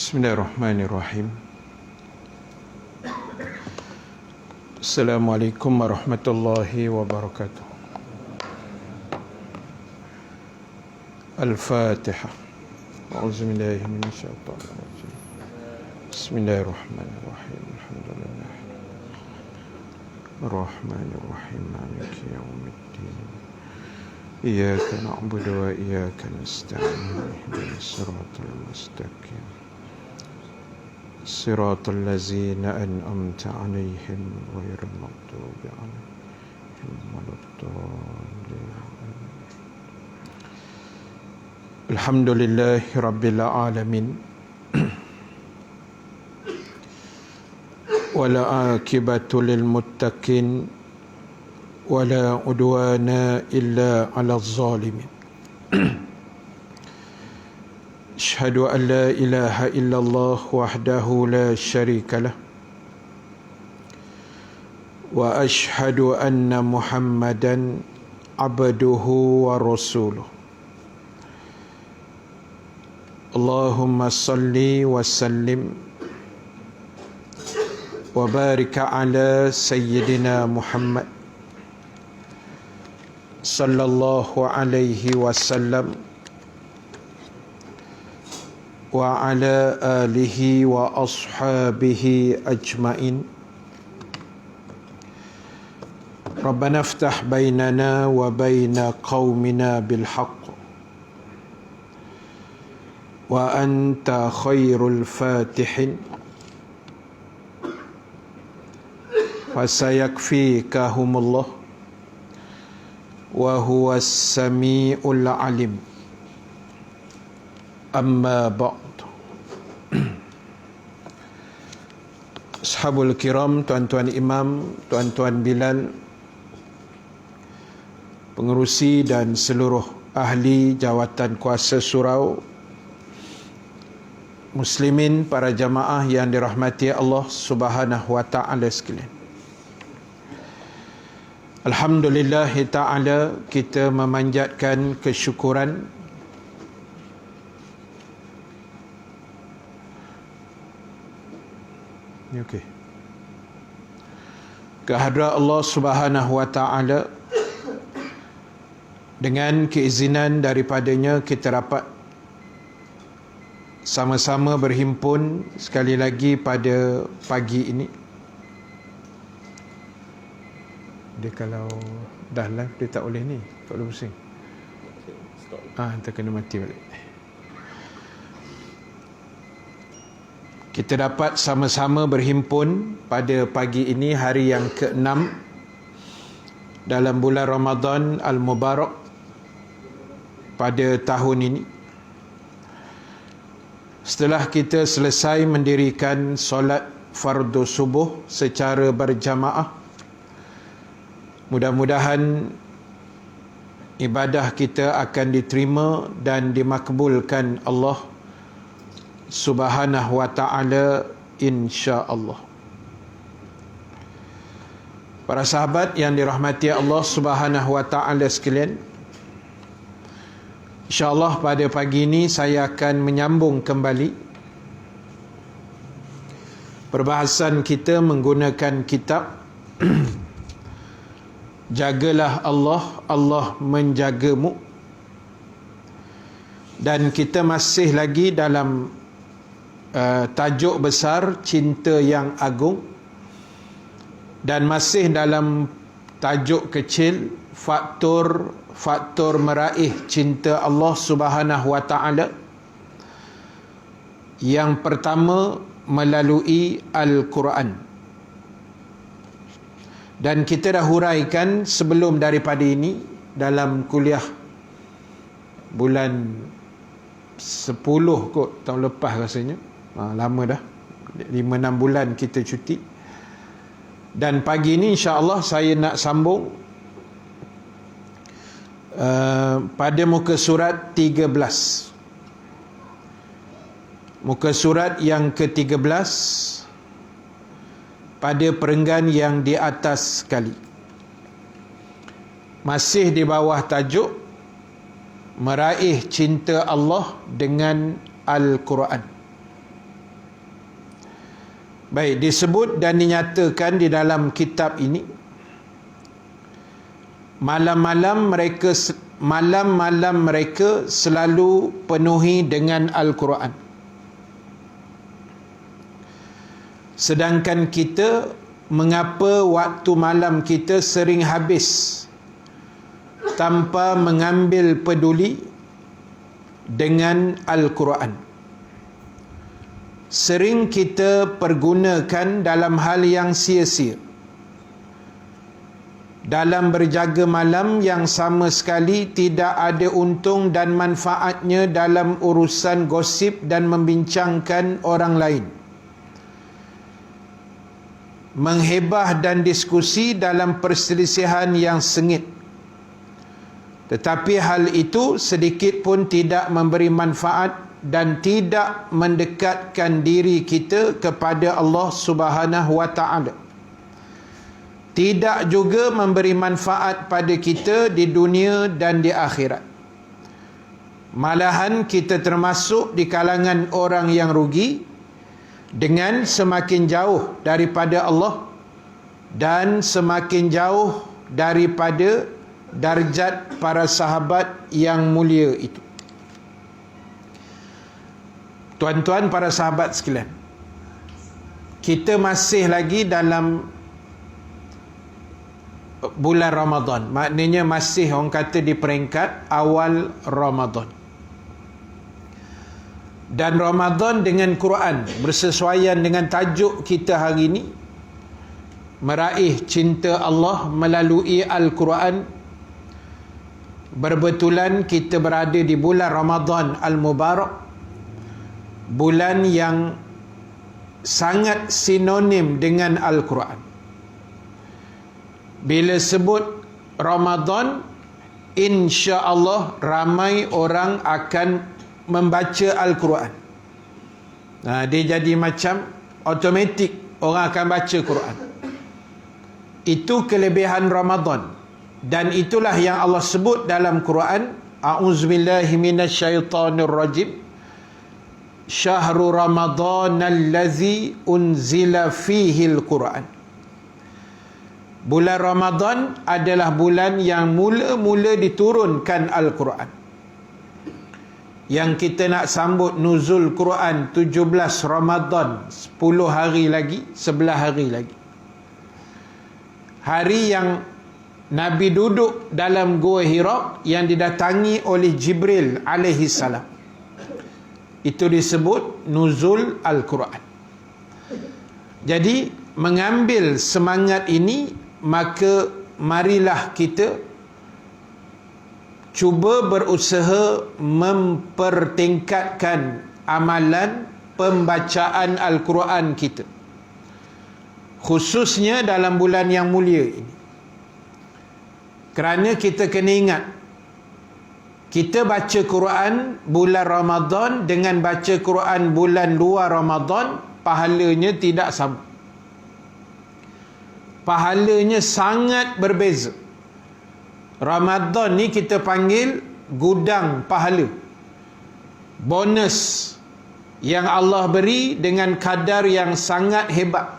Bismillahirrahmanirrahim. Assalamualaikum warahmatullahi wabarakatuh. Al-Fatihah. A'udzubillahi minasyaitonir rajim. Bismillahirrahmanirrahim. Alhamdulillah. Ar-Rahmanir-Rahim. Maliki yaumiddin. Iyyaka na'budu wa iyyaka nasta'in. Ihdinas siratal mustaqim. صراط الذين أنعمت عليهم غير المغضوب عليهم ولا الضالين. الحمد لله رب العالمين ولا عاقبة للمتقين ولا عدوان إلا على الظالمين. أشهد أن لا إله إلا الله وحده لا شريك له وأشهد أن محمدا عبده ورسوله. اللهم صل وسلم وبارك على سيدنا محمد صلى الله عليه وسلم وعلى آله وأصحابه أجمعين. ربنا افتح بيننا وبين قومنا بالحق وأنت خير الفاتحين فسيكفيكهم الله وهو السميع العليم. Amma ba'd. Ashabul kiram, tuan-tuan imam, tuan-tuan Bilal, pengerusi dan seluruh ahli jawatan kuasa surau, muslimin, para jamaah yang dirahmati Allah Subhanahu wa taala sekalian. Alhamdulillah taala, kita memanjatkan kesyukuran okey, kehadrat Allah Subhanahu wa taala, dengan keizinan daripadanya kita dapat sama-sama berhimpun sekali lagi pada pagi ini. Dia kalau dah live dia tak boleh ni, tak boleh pusing. Kita kena mati balik. Kita dapat sama-sama berhimpun pada pagi ini, hari yang ke-6 dalam bulan Ramadan Al-Mubarak pada tahun ini. Setelah kita selesai mendirikan solat fardu subuh secara berjamaah, mudah-mudahan ibadah kita akan diterima dan dimakbulkan Allah Subhanahu wa ta'ala, insya-Allah. Para sahabat yang dirahmati Allah Subhanahu wa ta'ala sekalian, insya-Allah pada pagi ini saya akan menyambung kembali perbahasan kita menggunakan kitab Jagalah Allah, Allah menjagamu. Dan kita masih lagi dalam tajuk besar cinta yang agung, dan masih dalam tajuk kecil faktor meraih cinta Allah Subhanahu wa taala. Yang pertama melalui Al-Quran, dan kita dah huraikan sebelum daripada ini dalam kuliah bulan 10 kot tahun lepas rasanya. Lama dah, 5-6 bulan kita cuti. Dan pagi ini insya-Allah saya nak sambung pada muka surat 13. Muka surat yang ke-13 pada perenggan yang di atas sekali. Masih di bawah tajuk meraih cinta Allah dengan Al-Quran. Baik, disebut dan dinyatakan di dalam kitab ini, malam-malam mereka selalu penuhi dengan Al-Quran. Sedangkan kita, mengapa waktu malam kita sering habis tanpa mengambil peduli dengan Al-Quran? Sering kita pergunakan dalam hal yang sia-sia, dalam berjaga malam yang sama sekali tidak ada untung dan manfaatnya dalam urusan gosip dan membincangkan orang lain, menghebah dan diskusi dalam perselisihan yang sengit. Tetapi hal itu sedikit pun tidak memberi manfaat dan tidak mendekatkan diri kita kepada Allah Subhanahu wa taala. Tidak juga memberi manfaat pada kita di dunia dan di akhirat. Malahan kita termasuk di kalangan orang yang rugi dengan semakin jauh daripada Allah dan semakin jauh daripada darjat para sahabat yang mulia itu. Tuan-tuan, para sahabat sekalian, kita masih lagi dalam bulan Ramadan. Maknanya masih orang kata di peringkat awal Ramadan. Dan Ramadan dengan Quran bersesuaian dengan tajuk kita hari ini, meraih cinta Allah melalui Al-Quran. Berbetulan kita berada di bulan Ramadan Al-Mubarak, bulan yang sangat sinonim dengan Al-Quran. Bila sebut Ramadan, insya-Allah ramai orang akan membaca Al-Quran. Dia jadi macam automatik orang akan baca Quran. Itu kelebihan Ramadan, dan itulah yang Allah sebut dalam Quran, a'udzubillahi minasyaitonirrajim, Syahrul Ramadan allazi unzila fihi al-Quran. Bulan Ramadan adalah bulan yang mula-mula diturunkan Al-Quran. Yang kita nak sambut nuzul Quran 17 Ramadan, 10 hari lagi, 11 hari lagi. Hari yang Nabi duduk dalam Gua Hira yang didatangi oleh Jibril alaihi salam. Itu disebut nuzul Al-Quran. Jadi mengambil semangat ini, maka marilah kita cuba berusaha mempertingkatkan amalan pembacaan Al-Quran kita, khususnya dalam bulan yang mulia ini. Kerana kita kena ingat, kita baca Quran bulan Ramadan dengan baca Quran bulan luar Ramadan, pahalanya tidak sama. Pahalanya sangat berbeza. Ramadan ni kita panggil gudang pahala, bonus yang Allah beri dengan kadar yang sangat hebat.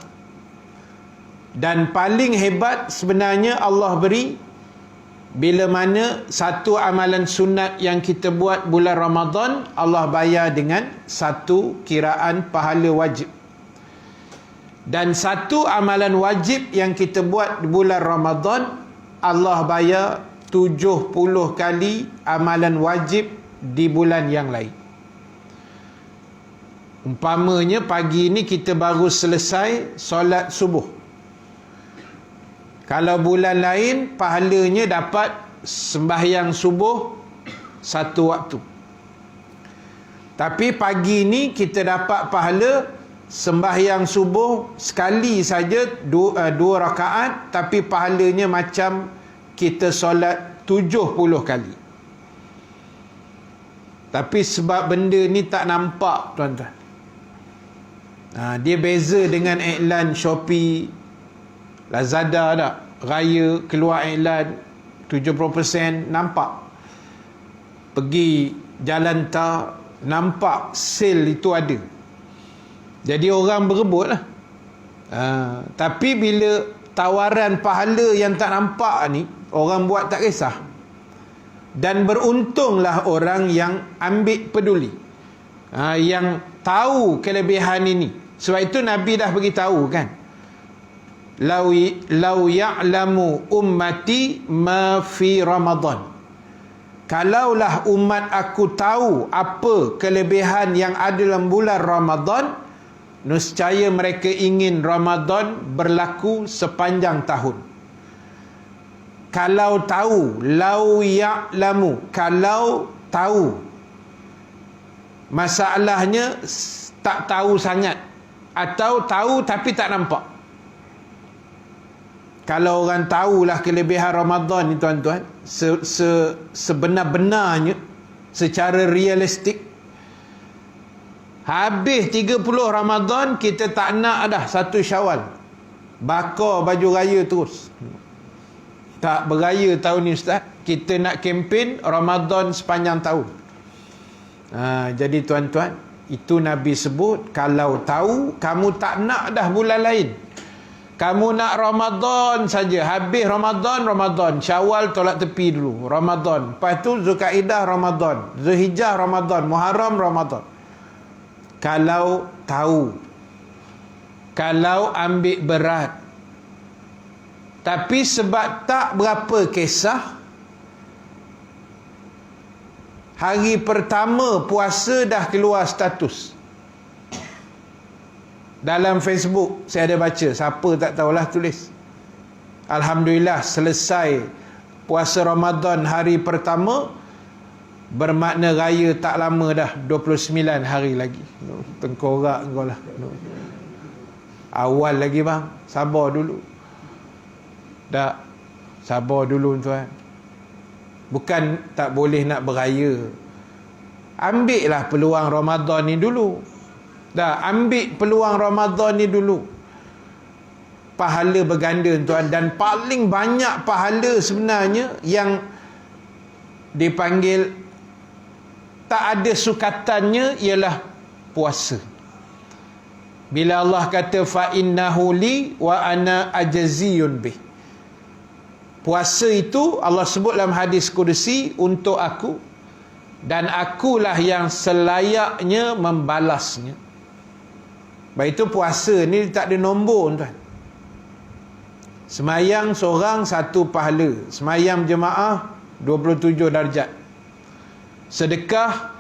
Dan paling hebat sebenarnya Allah beri bila mana satu amalan sunat yang kita buat bulan Ramadan, Allah bayar dengan satu kiraan pahala wajib. Dan satu amalan wajib yang kita buat di bulan Ramadan, Allah bayar 70 kali amalan wajib di bulan yang lain. Umpamanya pagi ni kita baru selesai solat subuh. Kalau bulan lain, pahalanya dapat sembahyang subuh satu waktu. Tapi pagi ni kita dapat pahala sembahyang subuh sekali saja, dua rakaat, tapi pahalanya macam kita solat 70 kali. Tapi sebab benda ni tak nampak, tuan-tuan. Dia beza dengan iklan Shopee, Lazada tak? Raya keluar iklan 70%, nampak. Pergi jalan tak, nampak sale itu ada. Jadi orang berebut lah. Tapi bila tawaran pahala yang tak nampak ni, orang buat tak kisah. Dan beruntunglah orang yang ambil peduli, yang tahu kelebihan ini. Sebab itu Nabi dah beritahu kan, lau ya'lamu ummati ma fi Ramadan. Kalaulah umat aku tahu apa kelebihan yang ada dalam bulan Ramadan, nescaya mereka ingin Ramadan berlaku sepanjang tahun. Kalau tahu, lau ya'lamu, kalau tahu. Masalahnya tak tahu sangat, atau tahu tapi tak nampak. Kalau orang tahulah kelebihan Ramadan ni tuan-tuan, sebenar-benarnya, secara realistik, habis 30 Ramadan kita tak nak dah 1 Syawal, bakar baju raya terus. Tak beraya tahun ni Ustaz, kita nak kempen Ramadan sepanjang tahun. Jadi tuan-tuan, itu Nabi sebut, kalau tahu kamu tak nak dah bulan lain, kamu nak Ramadan saja. Habis Ramadan, Syawal tolak tepi dulu, Ramadan. Lepas tu Zulkaidah Ramadan, Zulhijjah Ramadan, Muharram Ramadan. Kalau tahu, kalau ambil berat. Tapi sebab tak berapa kisah, hari pertama puasa dah keluar status dalam Facebook. Saya ada baca, siapa tak tahulah tulis, alhamdulillah selesai puasa Ramadan hari pertama, bermakna raya tak lama dah, 29 hari lagi. Tengkorak kau lah, awal lagi bang, sabar dulu. Tak, sabar dulu tuan. Bukan tak boleh nak beraya, ambil lah peluang Ramadan ni dulu. Dah, ambil peluang Ramadan ni dulu. Pahala berganda tuan. Dan paling banyak pahala sebenarnya yang dipanggil tak ada sukatannya ialah puasa. Bila Allah kata fa innahu li wa ana ajziyun bih, puasa itu Allah sebut dalam hadis kudusi, untuk aku dan akulah yang selayaknya membalasnya. Baik, itu puasa ni tak ada nombor tuan. Semayang seorang 1 pahala, semayang jemaah 27 darjat, sedekah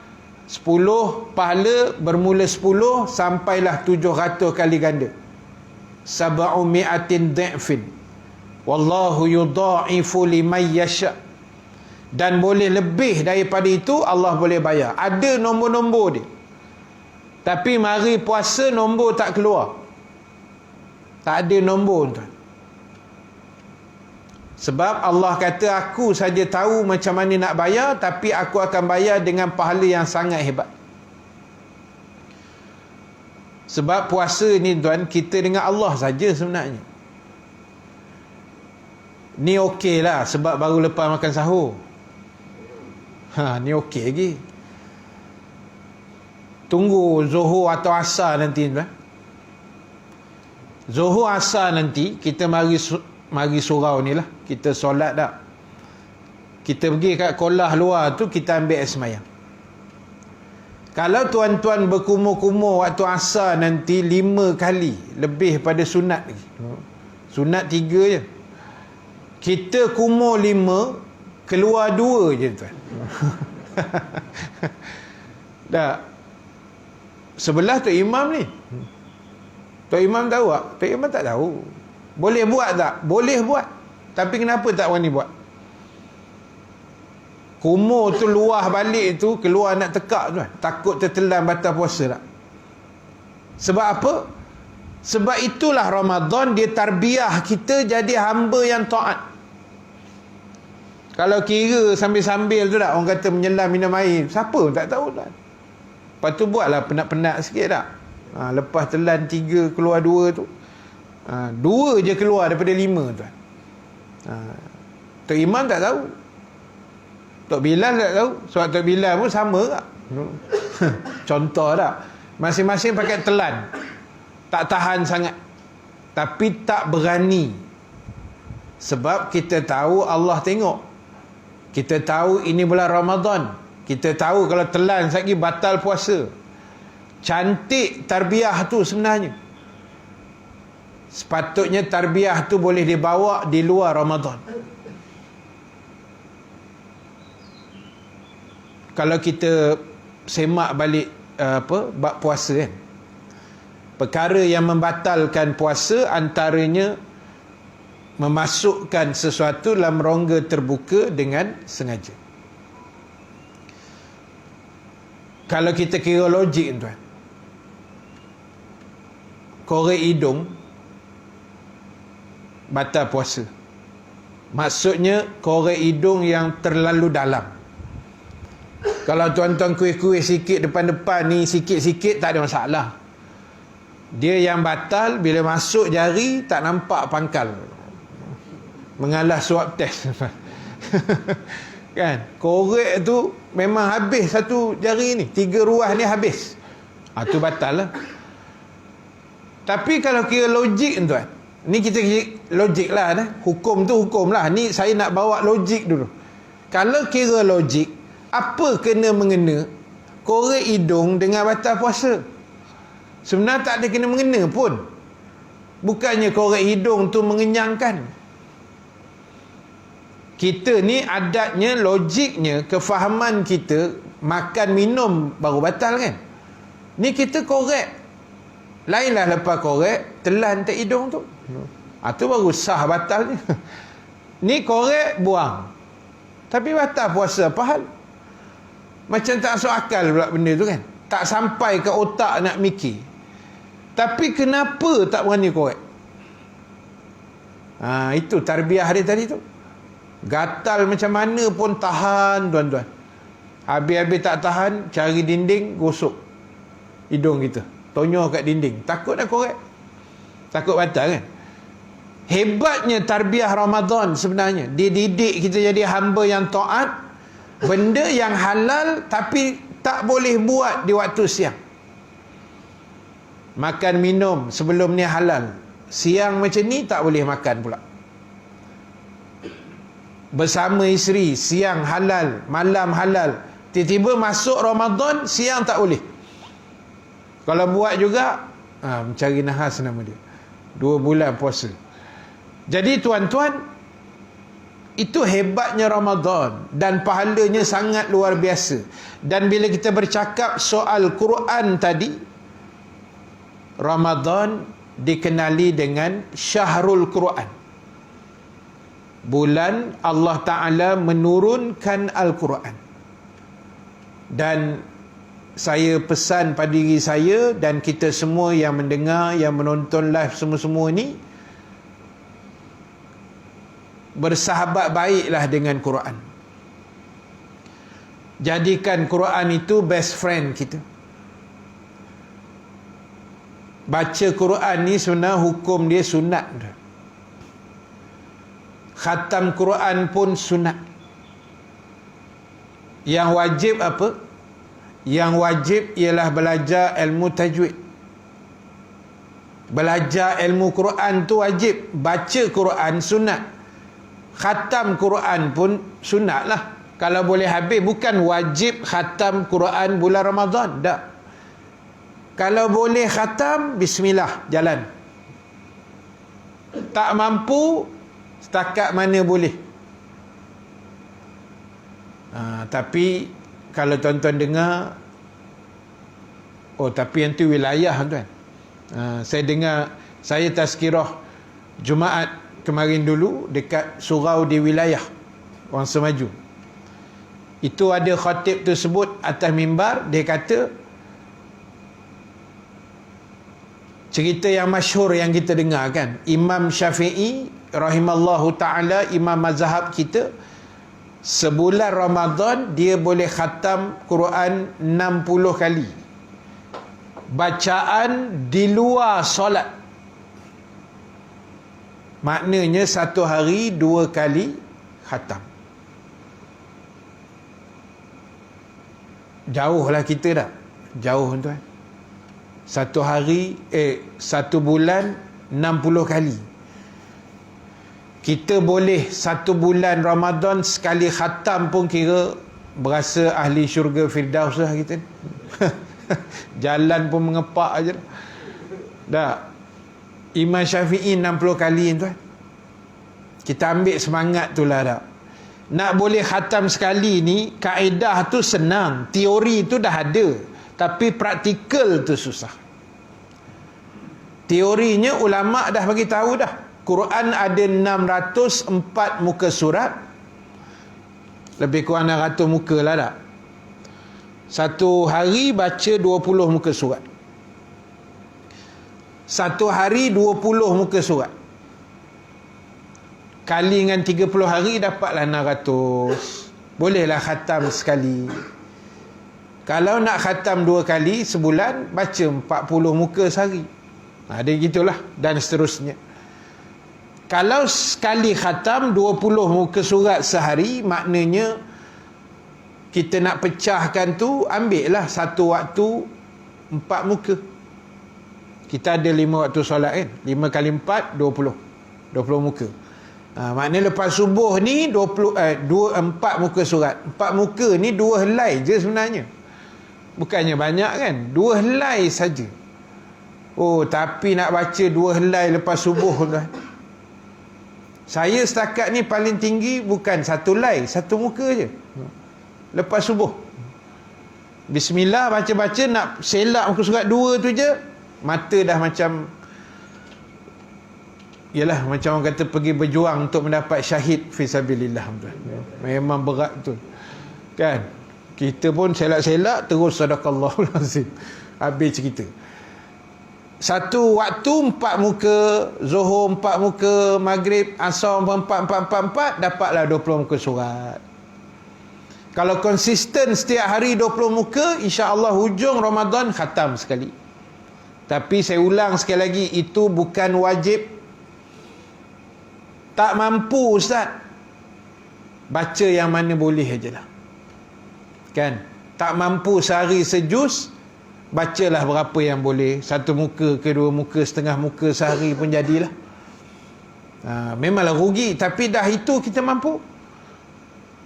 10 pahala, bermula 10 sampailah 700 kali ganda, 700 dha'fin, wallahu yudha'ifu liman yasha. Dan boleh lebih daripada itu, Allah boleh bayar. Ada nombor-nombor dia. Tapi mari puasa nombor tak keluar. Tak ada nombor tuan. Sebab Allah kata, aku saja tahu macam mana nak bayar, tapi aku akan bayar dengan pahala yang sangat hebat. Sebab puasa ni tuan, kita dengan Allah saja sebenarnya. Ni okey lah sebab baru lepas makan sahur. Ni okey lagi. Tunggu Zuhur atau Asar nanti tuan. Zuhur Asar nanti kita mari surau ni lah, kita solat dah. Kita pergi kat kolah luar tu, kita ambil air semayang. Kalau tuan-tuan berkumur-kumur waktu Asar nanti 5 kali, lebih pada sunat lagi. Sunat 3 je. Kita kumur 5, keluar 2 je tuan. Dah. Sebelah Tok Imam ni. Tok Imam tahu tak? Tok Imam tak tahu. Boleh buat tak? Boleh buat. Tapi kenapa tak berani buat? Kumur tu luah balik tu, keluar nak tekak tuan. Takut tertelan batal puasa tak? Sebab apa? Sebab itulah Ramadan, dia tarbiyah kita jadi hamba yang taat. Kalau kira sambil-sambil tu tak, orang kata menyelam minum air, siapa tak tahu tak. Lepas tu buatlah penat-penat sikit tak. Lepas telan 3 keluar 2 tu, 2 je keluar daripada 5 tuan. Tok Imam tak tahu, Tok Bilal tak tahu. Sebab Tok Bilal pun sama tak. Contoh tak, masing-masing pakai telan, tak tahan sangat. tapi tak berani. Sebab kita tahu Allah tengok. Kita tahu ini bulan Ramadan. Kita tahu kalau telan lagi batal puasa. Cantik tarbiyah tu sebenarnya. Sepatutnya tarbiyah tu boleh dibawa di luar Ramadan. Kalau kita semak balik bab puasa kan, perkara yang membatalkan puasa antaranya memasukkan sesuatu dalam rongga terbuka dengan sengaja. Kalau kita kira logik tuan, korek hidung batal puasa. Maksudnya korek hidung yang terlalu dalam. Kalau tuan-tuan kuih-kuih sikit depan-depan ni, sikit-sikit tak ada masalah. Dia yang batal bila masuk jari tak nampak pangkal, mengalah swab test. Kan, korek tu memang habis satu jari ni, 3 ruas ni habis. Tu batal lah. Tapi kalau kira logik tuan, ni kita logik lah dah. Hukum tu hukum lah. Ni saya nak bawa logik dulu. Kalau kira logik, apa kena mengena korek hidung dengan batal puasa? Sebenarnya tak ada kena mengena pun. Bukannya korek hidung tu mengenyangkan. Kita ni adatnya, logiknya, kefahaman kita makan minum baru batal kan. Ni kita korek. Lainlah lepas korek telan tak hidung tu. Tu baru sah batalnya. Ni korek buang, tapi batal puasa, apa hal? Macam tak masuk akal pula benda tu kan. Tak sampai ke otak nak mikir. Tapi kenapa tak berani korek? Itu tarbiyah dia tadi tu. Gatal macam mana pun tahan tuan-tuan. Habis-habis tak tahan, cari dinding, gosok hidung kita, tonyoh kat dinding. Takut nak korek, takut batal kan. Hebatnya tarbiyah Ramadan sebenarnya. Dia didik kita jadi hamba yang taat. Benda yang halal tapi tak boleh buat di waktu siang. Makan minum sebelum ni halal, siang macam ni tak boleh makan pula. Bersama isteri, siang halal, malam halal. Tiba-tiba masuk Ramadan, siang tak boleh. Kalau buat juga, mencari nahas nama dia. 2 bulan puasa. Jadi tuan-tuan, itu hebatnya Ramadan dan pahalanya sangat luar biasa. Dan bila kita bercakap soal Quran tadi, Ramadan dikenali dengan Syahrul Quran, bulan Allah Ta'ala menurunkan Al-Quran. Dan saya pesan pada diri saya dan kita semua yang mendengar, yang menonton live semua-semua ni, bersahabat baiklah dengan Quran. Jadikan Quran itu best friend kita. Baca Quran ni sebenarnya hukum dia sunat. Khatam Quran pun sunat. Yang wajib apa? Yang wajib ialah belajar ilmu tajwid. Belajar ilmu Quran tu wajib. Baca Quran sunat. Khatam Quran pun sunat lah. Kalau boleh habis, bukan wajib khatam Quran bulan Ramadan. Tak. Kalau boleh khatam, bismillah, jalan. Tak mampu, setakat mana boleh. Tapi kalau tuan-tuan dengar, tapi yang tu wilayah tuan. Saya dengar, saya tazkirah Jumaat kemarin dulu dekat surau di wilayah orang Semaju. Itu ada khatib tu sebut atas mimbar, dia kata cerita yang masyhur yang kita dengar kan, Imam Syafi'i rahimallahu ta'ala, imam mazhab kita, sebulan Ramadan dia boleh khatam Quran 60 kali. Bacaan di luar solat. Maknanya satu hari 2 kali khatam. Jauhlah kita dah. Jauh tuan. Satu hari, satu bulan 60 kali. Kita boleh satu bulan Ramadan sekali khatam pun kira berasa ahli syurga Firdaus lah kita. Jalan pun mengepak aje dah. Imam Syafi'i 60 kali tuan. Kita ambil semangat tu lah dah. Nak boleh khatam sekali ni, kaedah tu senang, teori tu dah ada, tapi praktikal tu susah. Teorinya ulama' dah bagi tahu dah. Quran ada 604 muka surat. Lebih kurang 600 muka lah dah. Satu hari baca 20 muka surat. Satu hari 20 muka surat. Kali dengan 30 hari dapatlah 600. Bolehlah khatam sekali. Kalau nak khatam 2 kali sebulan, baca 40 muka sehari. Dia gitulah, dan seterusnya. Kalau sekali khatam 20 muka surat sehari, maknanya kita nak pecahkan tu, ambil lah satu waktu 4 muka. Kita ada 5 waktu solat kan, 5 kali 4 20 muka. Maknanya lepas subuh ni 4 muka surat. 4 muka ni 2 helai je sebenarnya, bukannya banyak kan, 2 helai saja. Oh, tapi nak baca 2 helai lepas subuh tuan. Saya setakat ni paling tinggi bukan 1 helai, 1 muka je lepas subuh. Bismillah, baca-baca nak selak muka surat 2 tu je, mata dah macam, yalah, macam orang kata pergi berjuang untuk mendapat syahid fisabilillah. Memang berat tu kan. Kita pun selak-selak terus sadaqallahul azim, habis cerita. Satu waktu 4 muka, Zuhur 4 muka, Maghrib, Asar 4 dapatlah 20 muka surat. Kalau konsisten setiap hari 20 muka, insya-Allah hujung Ramadan khatam sekali. Tapi saya ulang sekali lagi, itu bukan wajib. Tak mampu ustaz, baca yang mana boleh ajalah. Kan? Tak mampu sehari sejuz, bacalah berapa yang boleh. 1 muka ke 2 muka, setengah muka sehari pun jadilah. Memanglah rugi, tapi dah itu kita mampu.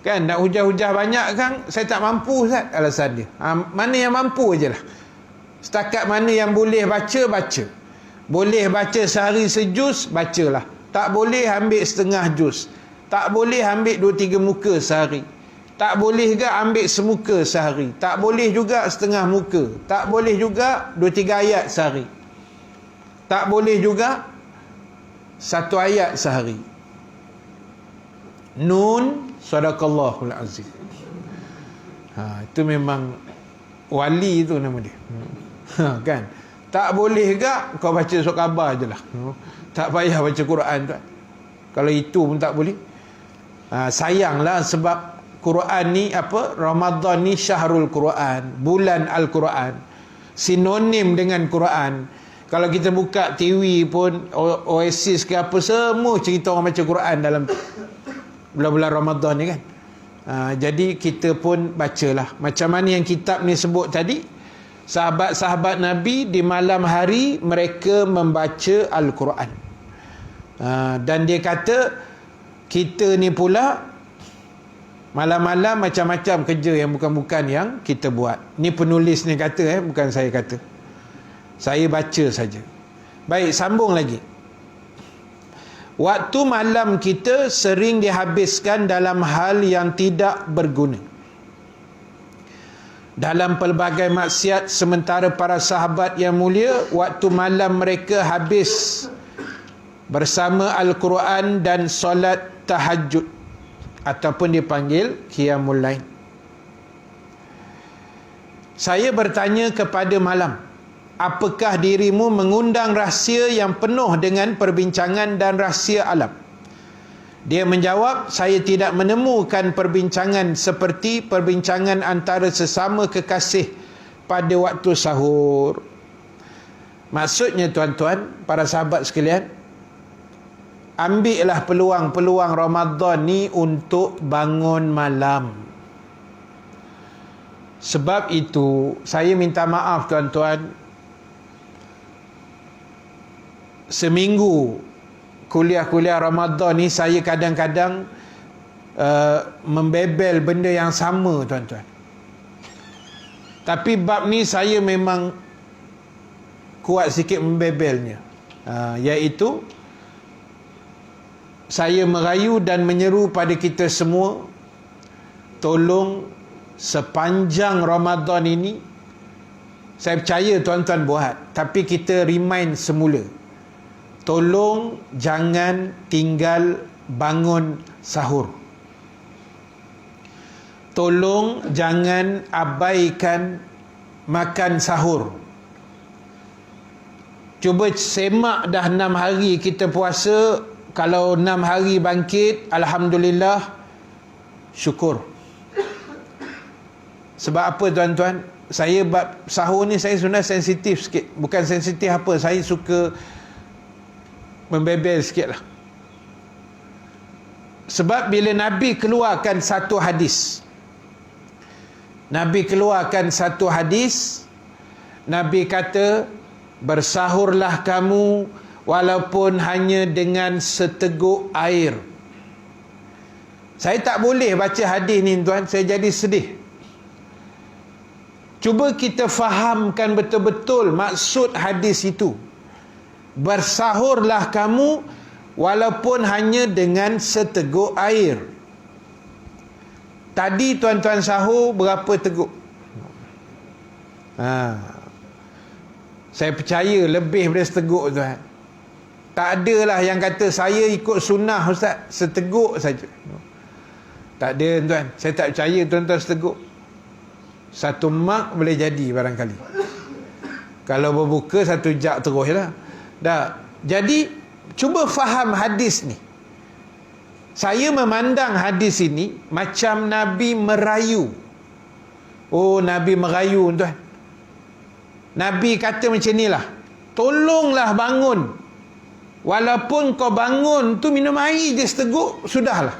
Kan, nak hujah-hujah banyak kan, saya tak mampu Ustaz, alasan dia. Mana yang mampu ajalah. Setakat mana yang boleh baca, baca. Boleh baca sehari sejuz, bacalah. Tak boleh ambil setengah juz. Tak boleh ambil 2-3 muka sehari. Tak boleh juga ambil semuka sehari. Tak boleh juga setengah muka. Tak boleh juga 2-3 ayat sehari. Tak boleh juga 1 ayat sehari. Nun, sadaqallahul azim. Itu memang wali tu nama dia. Kan? Tak boleh juga kau baca surat khabar je lah. Tak payah baca Quran tu. Kalau itu pun tak boleh. Sayanglah sebab Quran ni Ramadan ni syahrul Quran, bulan Al-Quran, sinonim dengan Quran. Kalau kita buka TV pun, Oasis ke apa, semua cerita orang baca Quran dalam bulan-bulan Ramadan ni kan. Jadi kita pun bacalah. Macam mana yang kitab ni sebut tadi, sahabat-sahabat Nabi di malam hari mereka membaca Al-Quran. Dan dia kata kita ni pula malam-malam macam-macam kerja yang bukan-bukan yang kita buat. Ni penulis ni kata, bukan saya kata. Saya baca saja. Baik, sambung lagi. Waktu malam kita sering dihabiskan dalam hal yang tidak berguna, dalam pelbagai maksiat, sementara para sahabat yang mulia waktu malam mereka habis bersama Al-Quran dan solat tahajud ataupun dipanggil qiyamul lail. Saya bertanya kepada malam, apakah dirimu mengundang rahsia yang penuh dengan perbincangan dan rahsia alam? Dia menjawab, saya tidak menemukan perbincangan seperti perbincangan antara sesama kekasih pada waktu sahur. Maksudnya tuan-tuan, para sahabat sekalian, ambillah peluang-peluang Ramadan ni untuk bangun malam. Sebab itu saya minta maaf tuan-tuan, seminggu kuliah-kuliah Ramadan ni saya kadang-kadang membebel benda yang sama, tuan-tuan. Tapi bab ni saya memang kuat sikit membebelnya, iaitu saya merayu dan menyeru pada kita semua, tolong sepanjang Ramadan ini, saya percaya tuan-tuan buat, tapi kita remind semula, tolong jangan tinggal bangun sahur. Tolong jangan abaikan makan sahur. Cuba semak dah 6 hari kita puasa. Kalau 6 hari bangkit, alhamdulillah, syukur. Sebab apa tuan-tuan? Saya bab sahur ni saya sebenarnya sensitif sikit. Bukan sensitif apa, saya suka membebel sikit lah. Sebab bila Nabi keluarkan satu hadis, Nabi kata, bersahurlah kamu walaupun hanya dengan seteguk air. Saya tak boleh baca hadis ni tuan, saya jadi sedih. Cuba kita fahamkan betul-betul maksud hadis itu. Bersahurlah kamu walaupun hanya dengan seteguk air. Tadi tuan-tuan sahur berapa teguk? Saya percaya lebih daripada seteguk tuan. Tak adalah yang kata saya ikut sunnah ustaz, seteguk saja. Tak ada tuan. Saya tak percaya tuan-tuan seteguk. Satu mak boleh jadi barangkali. Kalau berbuka satu jak terus lah. Dah. Jadi cuba faham hadis ni. Saya memandang hadis ini macam Nabi merayu. Oh, Nabi merayu tuan. Nabi kata macam inilah, tolonglah bangun. Walaupun kau bangun tu minum air je seteguk, sudahlah.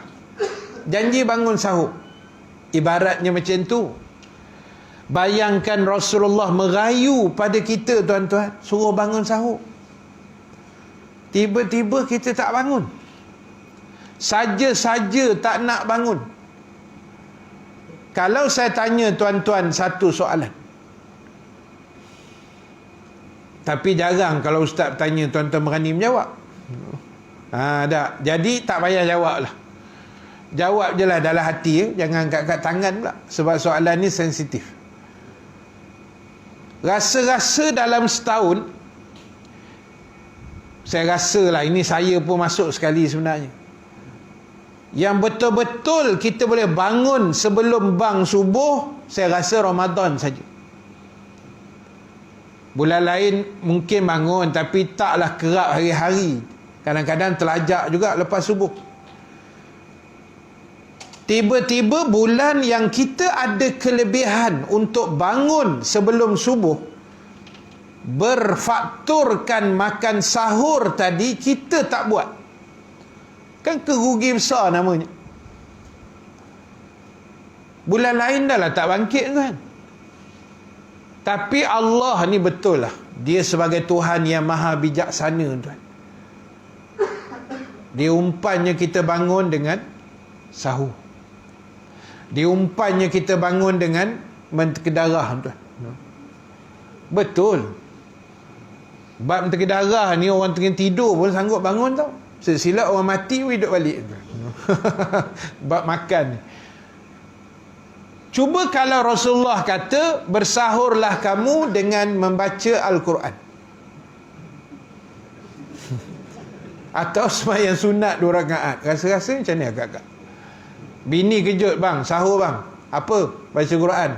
Janji bangun sahur. Ibaratnya macam tu. Bayangkan Rasulullah merayu pada kita tuan-tuan, suruh bangun sahur. Tiba-tiba kita tak bangun. Saja-saja tak nak bangun. Kalau saya tanya tuan-tuan satu soalan, tapi jarang kalau ustaz tanya tuan-tuan berani menjawab. Tak. Jadi tak payah jawab lah. Jawab je lah dalam hati ya. Jangan kat tangan pula. Sebab soalan ni sensitif. Rasa-rasa dalam setahun, saya rasa lah, ini saya pun masuk sekali sebenarnya, yang betul-betul kita boleh bangun sebelum bang subuh, saya rasa Ramadan saja. Bulan lain mungkin bangun, tapi taklah kerap hari-hari. Kadang-kadang terlajak juga lepas subuh. Tiba-tiba bulan yang kita ada kelebihan untuk bangun sebelum subuh, berfakturkan makan sahur tadi, kita tak buat. Kan kerugi besar namanya. Bulan lain dah lah tak bangkit kan. Tapi Allah ni betul lah, dia sebagai Tuhan yang maha bijaksana tuan. Dia umpannya kita bangun dengan sahur. Dia umpannya kita bangun dengan mentega darah tuan. Betul. Bab mentega darah ni orang tengah tidur pun sanggup bangun tau. Silap orang mati pun hidup balik. Bab makan ni. Cuba kalau Rasulullah kata, bersahurlah kamu dengan membaca Al-Quran. Atau sembahyang sunat 2 rakaat. Rasa-rasa macam ni agak-agak. Bini kejut, bang, sahur bang. Apa? Baca Quran.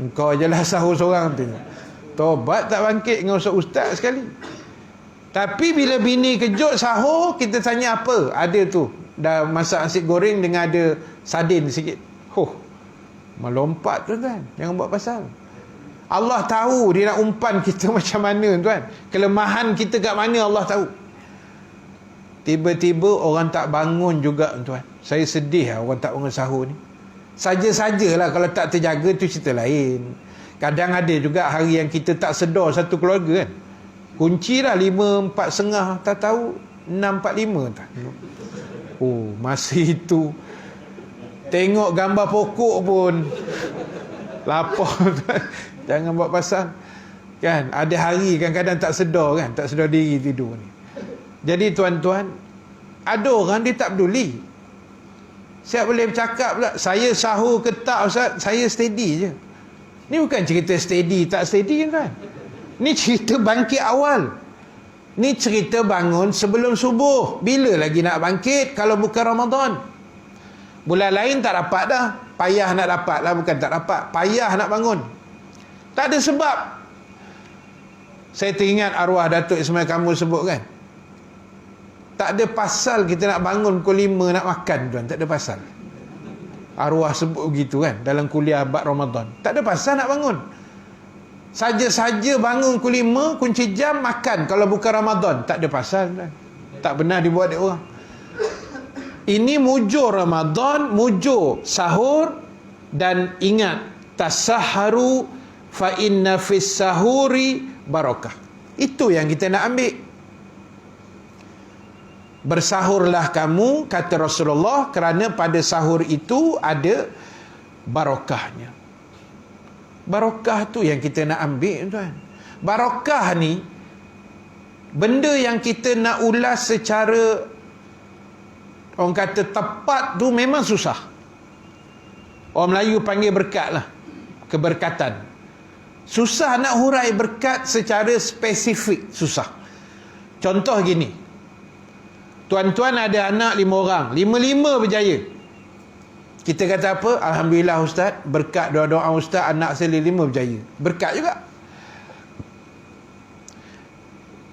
Engkau je lah sahur seorang tu. Tobat tak bangkit dengan ustaz sekali. Tapi bila bini kejut sahur, kita tanya apa? Ada tu. Dah masak nasi goreng dengan ada sardin sikit. Melompat tuan-tuan. Jangan buat pasal. Allah tahu dia nak umpan kita macam mana tuan. Kelemahan kita kat mana Allah tahu. Tiba-tiba orang tak bangun juga tuan. Saya sedih lah orang tak bangun sahur ni. Saja-sajalah kalau tak terjaga tu cerita lain. Kadang ada juga hari yang kita tak sedar satu keluarga kan. Kunci dah 5:4.30, tak tahu 6:45 tak. Oh, masa itu tengok gambar pokok pun lapar. Jangan buat pasal. Kan, ada hari kadang-kadang tak sedar kan, tak sedar diri tidur ni. Jadi tuan-tuan, ada orang dia tak peduli. Siap boleh bercakap pula, saya sahur ke tak Ustaz, saya steady je. Ni bukan cerita steady tak steady kan. Ni cerita bangkit awal. Ni cerita bangun sebelum subuh. Bila lagi nak bangkit kalau bukan Ramadan? Bulan lain tak dapat dah. Payah nak dapat lah, bukan tak dapat. Payah nak bangun. Tak ada sebab. Saya teringat arwah Datuk Ismail Kamul sebut kan, tak ada pasal kita nak bangun pukul 5 nak makan tuan. Tak ada pasal. Arwah sebut begitu kan dalam kuliah bab Ramadan. Tak ada pasal nak bangun. Saja-saja bangun pukul 5, kunci jam, makan kalau bukan Ramadan. Tak ada pasal tuan. Tak pernah dibuat oleh orang. Ini mujur Ramadan, mujur sahur. Dan ingat, tasahharu fa inna fis sahuri barakah. Itu yang kita nak ambil. Bersahurlah kamu, kata Rasulullah, kerana pada sahur itu ada barakahnya. Barakah tu yang kita nak ambil tuan. Barakah ni benda yang kita nak ulas secara, orang kata tepat tu memang susah. Orang Melayu panggil berkat lah, keberkatan. Susah nak hurai berkat secara spesifik, susah. Contoh gini, tuan-tuan ada anak 5 orang, 5 berjaya. Kita kata apa? Alhamdulillah Ustaz, berkat doa-doa Ustaz anak saya 5 berjaya. Berkat juga.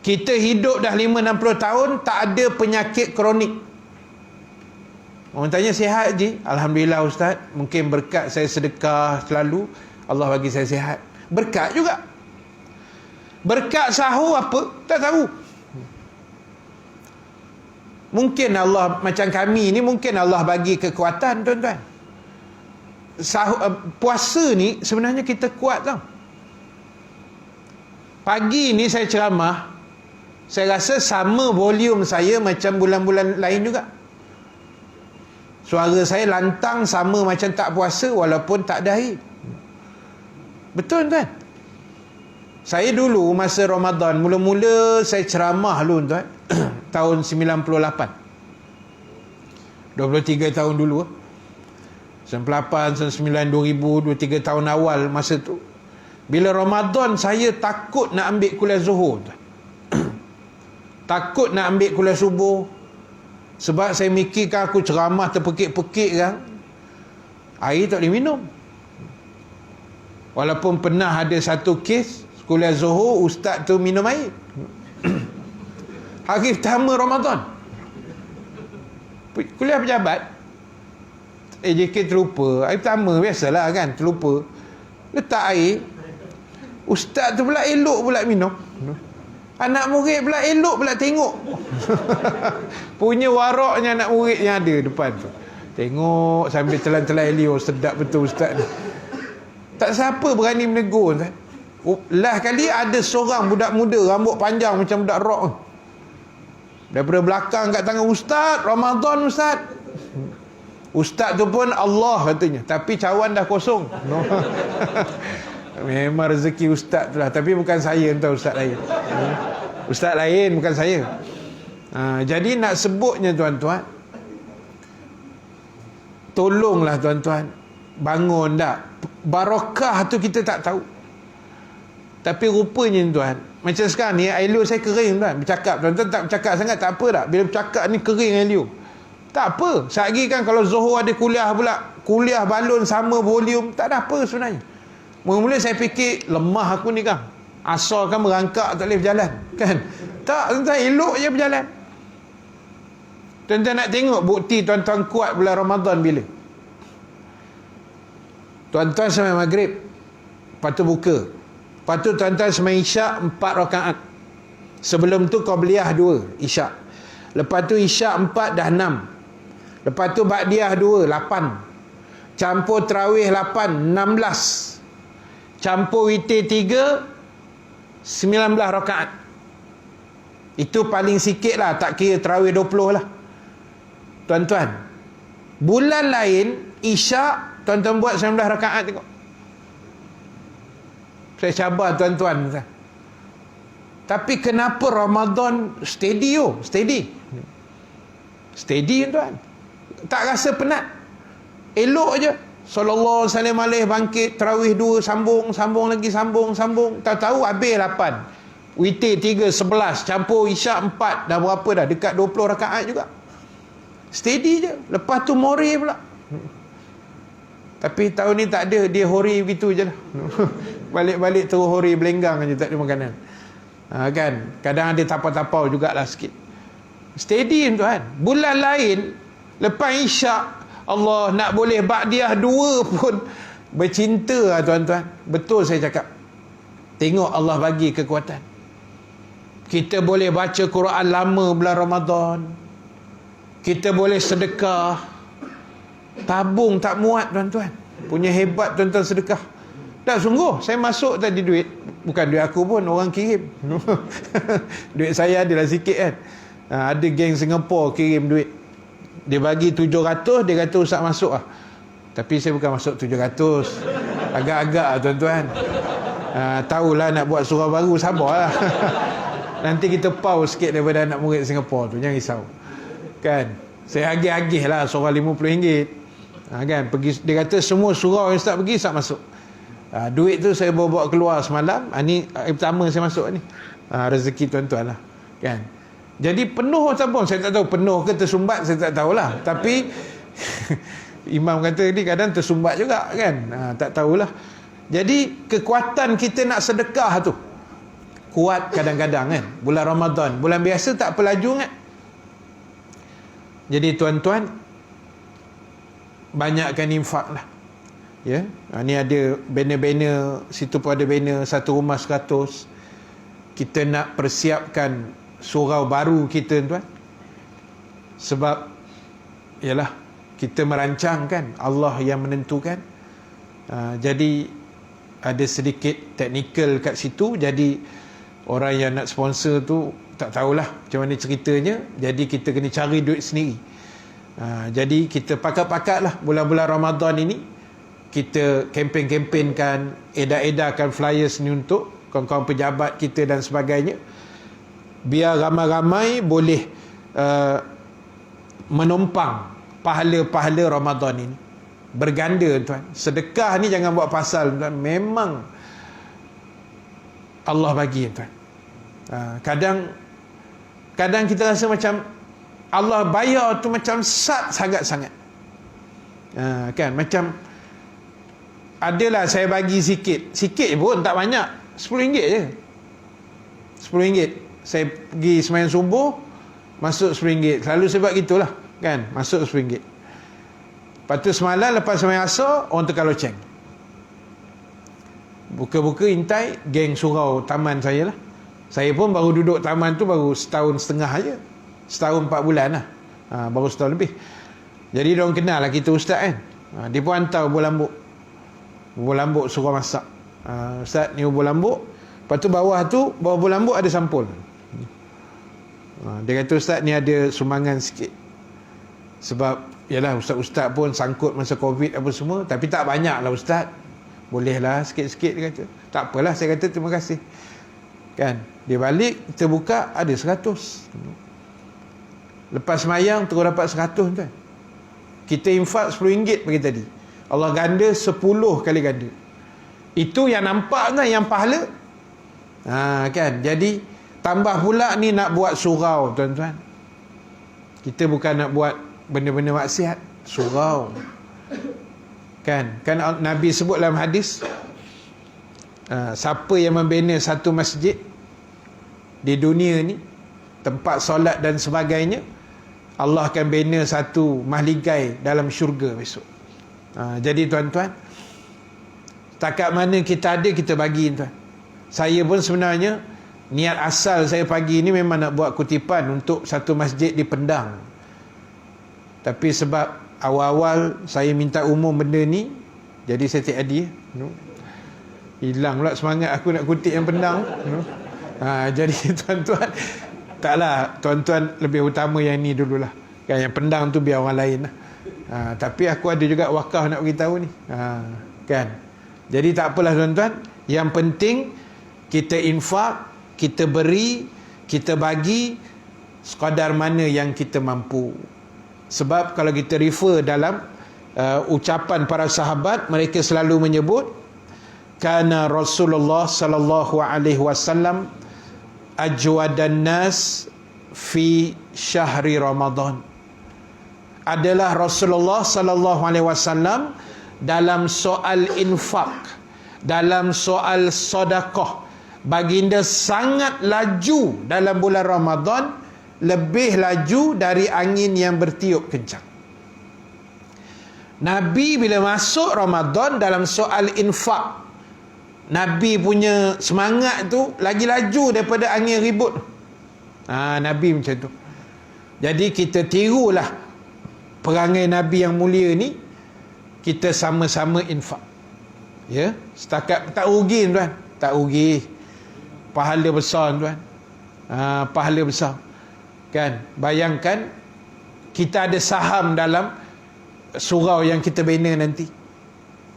Kita hidup dah 5-60 tahun, tak ada penyakit kronik. Orang tanya sihat je. Alhamdulillah Ustaz, mungkin berkat saya sedekah selalu, Allah bagi saya sihat. Berkat juga. Berkat sahur apa? Tak tahu. Mungkin Allah, macam kami ni, mungkin Allah bagi kekuatan tuan-tuan. Puasa ni sebenarnya kita kuat tau. Pagi ni saya ceramah, saya rasa sama volume saya macam bulan-bulan lain juga. Suara saya lantang sama macam tak puasa walaupun tak ada air. Betul tuan. Saya dulu masa Ramadan, mula-mula saya ceramah dulu tuan. Tahun 98. 23 tahun dulu. 98, 99, 2000, 23 tahun awal masa tu. Bila Ramadan saya takut nak ambil kuliah Zuhur tuan. Takut nak ambil kuliah subuh. Sebab saya mikirkan aku ceramah terpekik-pekik kan, air tak boleh minum. Walaupun pernah ada satu kes kuliah Zuhur, ustaz tu minum air. Hari pertama Ramadan, kuliah pejabat, AJK terlupa. Hari pertama biasalah kan, terlupa letak air. Ustaz tu pula elok pula minum. Anak murid pula elok pula tengok. Punya waraknya anak murid yang ada depan tu. Tengok sambil telan-telan Elio. Sedap betul ustaz ni. Tak siapa berani menegur. Last kali ada seorang budak muda, rambut panjang macam budak rock. Daripada belakang kat tangan, ustaz, Ramadan ustaz. Ustaz tu pun Allah katanya, tapi cawan dah kosong. No. Memang rezeki ustaz tu lah. Tapi bukan saya, entah ustaz lain. Ustaz lain, bukan saya. Jadi nak sebutnya tuan-tuan, tolonglah tuan-tuan, bangun dah. Barakah tu kita tak tahu. Tapi rupanya tuan, macam sekarang ni Elio saya kering tuan, bercakap. Tuan-tuan tak bercakap sangat, tak apa tak. Bila bercakap ni kering Elio. Tak apa. Sehari kan kalau Zuhur ada kuliah pula, kuliah balon sama volume, tak ada apa sebenarnya. Mula-mula saya fikir lemah aku ni kan, asal kan merangkak tak boleh berjalan kan. Tak, tuan-tuan, elok je berjalan. Tuan-tuan nak tengok bukti tuan-tuan kuat bulan Ramadan bila? Tuan-tuan sembahyang maghrib, lepas tu buka. Lepas tu tuan-tuan sembahyang isyak 4 rakaat. Sebelum tu qabliyah 2 isyak. Lepas tu isyak 4 dah 6. Lepas tu ba'diyah 2 8. Campur tarawih 8 16. Campur witir 3 19 rakaat. Itu paling sikit lah, tak kira tarawih 20 lah. Tuan-tuan, bulan lain Isyak tuan-tuan buat 19 rakaat tengok. Saya cabar tuan-tuan. Tapi kenapa Ramadan steady tuan, tak rasa penat, elok je. Sallallahu alaihi wasallam bangkit tarawih 2, sambung lagi, sambung, tahu-tahu habis 8, witir 3, 11, campur Isyak 4, dah berapa dah, dekat 20 rakaat juga. Steady je. Lepas tu mori pula. Tapi tahun ni tak ada, dia hori begitu je lah. Balik-balik terus hori belenggang je, tak ada makanan. Kan, kadang ada tapau-tapau jugalah sikit. Steady tuan. Bulan lain lepas Isyak, Allah nak boleh ba'diyah 2 pun bercinta lah tuan-tuan. Betul saya cakap. Tengok Allah bagi kekuatan. Kita boleh baca Quran lama bulan Ramadan. Kita boleh sedekah. Tabung tak muat tuan-tuan. Punya hebat tuan-tuan sedekah. Tak, sungguh saya masuk tadi duit, bukan duit aku pun, orang kirim. Duit saya adalah sikit kan. Ada geng Singapura kirim duit. Dia bagi 700, dia kata Ustaz masuk lah. Tapi saya bukan masuk 700. Agak-agak lah tuan-tuan. Tahulah nak buat surau baru, sabarlah. Nanti kita pause sikit daripada anak murid Singapura tu, jangan risau. Kan, saya agih-agih lah surau RM50. Kan, pergi, dia kata semua surau yang Ustaz pergi, Ustaz masuk. Duit tu saya bawa keluar semalam. Ni hari pertama saya masuk ni. Rezeki tuan-tuan lah. Kan, jadi penuh ataupun saya tak tahu penuh ke tersumbat, saya tak tahulah. Tapi imam kata ni kadang tersumbat juga kan. Tak tahulah. Jadi kekuatan kita nak sedekah tu kuat kadang-kadang kan. Bulan Ramadan, bulan biasa tak pelaju kan. Jadi tuan-tuan, banyakkan infak lah. Ya, ni ada banner-banner, situ pun ada banner 1 rumah 100. Kita nak persiapkan surau baru kita tuan. Sebab ialah kita merancangkan, Allah yang menentukan. Jadi ada sedikit teknikal kat situ. Jadi orang yang nak sponsor tu tak tahulah macam mana ceritanya. Jadi kita kena cari duit sendiri. Jadi kita pakat-pakat lah bulan-bulan Ramadan ini, kita kempen-kempenkan, edar-edarkan flyers ni untuk kawan-kawan pejabat kita dan sebagainya, biar ramai-ramai boleh menumpang pahala-pahala Ramadan ini. Berganda tuan. Sedekah ni jangan buat pasal tuan. Memang Allah bagi tuan. Kadang kita rasa macam Allah bayar tu macam sat sangat-sangat. Kan, macam adalah saya bagi sikit pun tak banyak, RM10 je. RM10. Saya pergi sembahyang subuh, masuk RM10. Selalu saya buat gitulah kan, masuk RM10. Lepas tu semalam lepas sembahyang asar, orang tukar loceng. Buka-buka intai geng surau taman saya lah. Saya pun baru duduk taman tu baru setahun setengah aja. Setahun 4 bulan lah. Baru setahun lebih. Jadi diorang kenal lah kita ustaz kan. Dia pun hantar bubur lambuk suruh masak. Ustaz ni bubur lambuk. Lepas tu bawah bubur lambuk ada sampul. Dia kata ustaz ni ada sumbangan sikit. Sebab yalah ustaz-ustaz pun sangkut masa Covid apa semua. Tapi tak banyak lah ustaz. Boleh lah sikit-sikit dia kata. Tak apalah, saya kata terima kasih. Kan, dia balik, kita buka ada 100. Lepas semayang terus dapat 100 kan. Kita infak RM10 pagi tadi. Allah ganda 10 kali ganda. Itu yang nampak kan, yang pahala. Kan, jadi tambah pula ni nak buat surau tuan-tuan. Kita bukan nak buat benda-benda maksiat, surau. Kan Nabi sebut dalam hadis, siapa yang membina satu masjid di dunia ni, tempat solat dan sebagainya, Allah akan bina satu mahligai dalam syurga besok. Jadi tuan-tuan, setakat mana kita ada, kita bagi tuan. Saya pun sebenarnya niat asal saya pagi ni memang nak buat kutipan untuk satu masjid di Pendang. Tapi sebab awal-awal saya minta umum benda ni, jadi saya tak jadi. Hilang pula semangat aku nak kutip yang Pendang. Jadi tuan-tuan, Taklah, tuan-tuan lebih utama yang ni dululah. Kan yang pendang tu biar orang lain lah. Tapi aku ada juga wakaf nak beritahu ni. Kan. Jadi tak apalah tuan-tuan. Yang penting kita infak, kita beri, kita bagi sekadar mana yang kita mampu. Sebab kalau kita refer dalam ucapan para sahabat, mereka selalu menyebut kana Rasulullah sallallahu alaihi wasallam ajwadan nas fi syahri Ramadan. Adalah Rasulullah sallallahu alaihi wasallam dalam soal infak, dalam soal sedekah, baginda sangat laju dalam bulan Ramadan, lebih laju dari angin yang bertiup kencang. Nabi bila masuk Ramadan dalam soal infak, Nabi punya semangat tu lagi laju daripada angin ribut. Nabi macam tu. Jadi kita tirulah perangai Nabi yang mulia ni. Kita sama-sama infak. Ya, setakat tak rugi tuan, tak rugi. Pahala besar tuan. Pahala besar. Kan, bayangkan kita ada saham dalam surau yang kita bina nanti.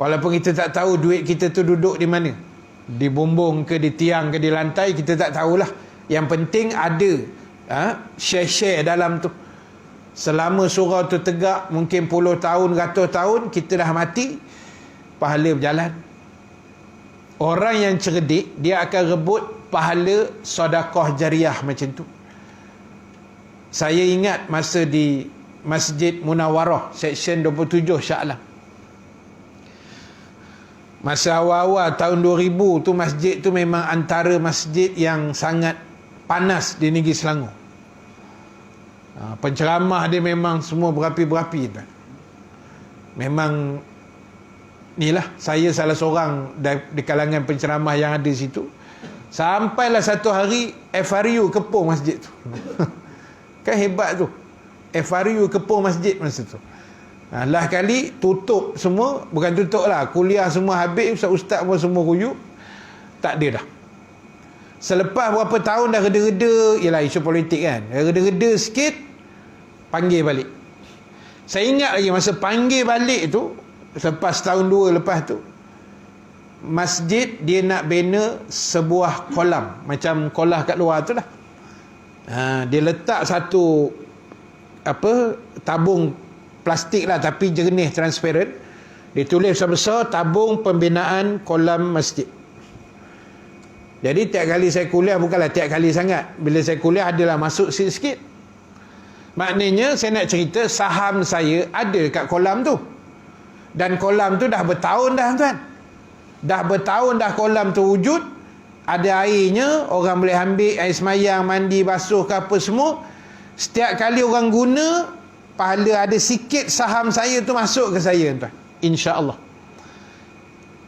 Walaupun kita tak tahu duit kita tu duduk di mana, di bumbung ke, di tiang ke, di lantai, kita tak tahulah. Yang penting ada share-share dalam tu. Selama surau tu tegak, mungkin puluh tahun, ratus tahun, kita dah mati, pahala berjalan. Orang yang cerdik, dia akan rebut pahala sedekah jariah macam tu. Saya ingat masa di Masjid Munawarah, Seksyen 27 Shah Alam. Masa awal-awal tahun 2000 tu, masjid tu memang antara masjid yang sangat panas di negeri Selangor. Penceramah dia memang semua berapi-berapi. Memang inilah, saya salah seorang di kalangan penceramah yang ada di situ. Sampailah satu hari FRU kepung masjid tu. Kan hebat tu. FRU kepung masjid masa tu. Lah kali tutup semua, bukan tutup lah, kuliah semua habis, ustaz-ustaz pun semua kuyup, tak ada dah. Selepas berapa tahun dah reda-reda, ialah isu politik kan, reda-reda sikit, panggil balik. Saya ingat lagi masa panggil balik tu, selepas tahun 2 lepas tu, masjid dia nak bina sebuah kolam, macam kolam kat luar tu lah. Dia letak satu tabung plastik lah, tapi jernih, transparent. Ditulis besar-besar, tabung pembinaan kolam masjid. Jadi tiap kali saya kuliah, bukanlah tiap kali sangat, bila saya kuliah adalah masuk sikit-sikit. Maknanya saya nak cerita, saham saya ada kat kolam tu. Dan kolam tu dah bertahun dah tuan. Dah bertahun dah kolam tu wujud. Ada airnya, orang boleh ambil air semayang, mandi, basuh ke apa semua. Setiap kali orang guna, pahala ada sikit saham saya tu masuk ke saya tuan. InsyaAllah.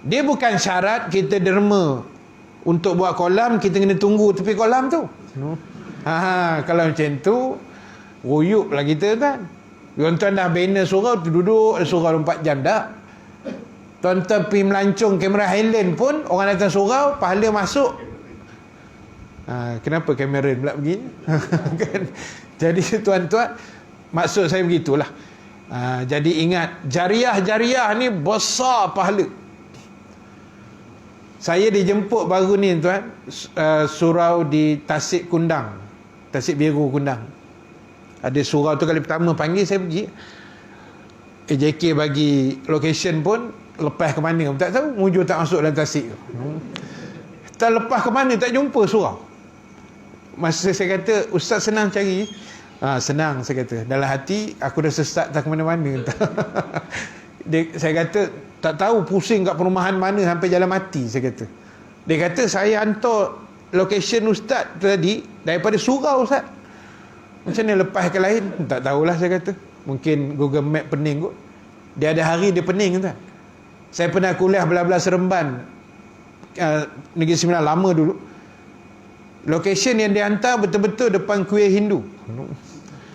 Dia bukan syarat kita derma untuk buat kolam, kita kena tunggu tepi kolam tu. Kalau macam tu, ruyuk lah kita tuan. Tuan-tuan dah bina surau, duduk surau 24 jam dah. Tuan-tuan pergi melancong kamera Highland pun, orang datang surau, pahala masuk. Kenapa kamera pula begini? Kan? Jadi tuan-tuan, maksud saya begitulah. Jadi ingat, jariah-jariah ni besar pahala. Saya dijemput baru ni tuan, surau di Tasik Kundang, Tasik Biru Kundang. Ada surau tu kali pertama panggil saya pergi. AJK bagi location pun, lepas ke mana tak tahu, mujur tak masuk dalam Tasik. Tak lepas ke mana tak jumpa surau. Masa saya kata, ustaz senang cari. Senang saya kata. Dalam hati aku dah sesat tak ke mana-mana. Saya kata tak tahu pusing kat perumahan mana sampai jalan mati saya kata. Dia kata saya hantar location ustaz tadi daripada surau ustaz. Macam mana lepas ke lain? Tak tahulah saya kata. Mungkin Google Map pening kot. Dia ada hari dia pening tuan. Saya pernah kuliah belah-belah Seremban, Negeri Sembilan lama dulu. Location yang dia hantar betul-betul depan kuil Hindu.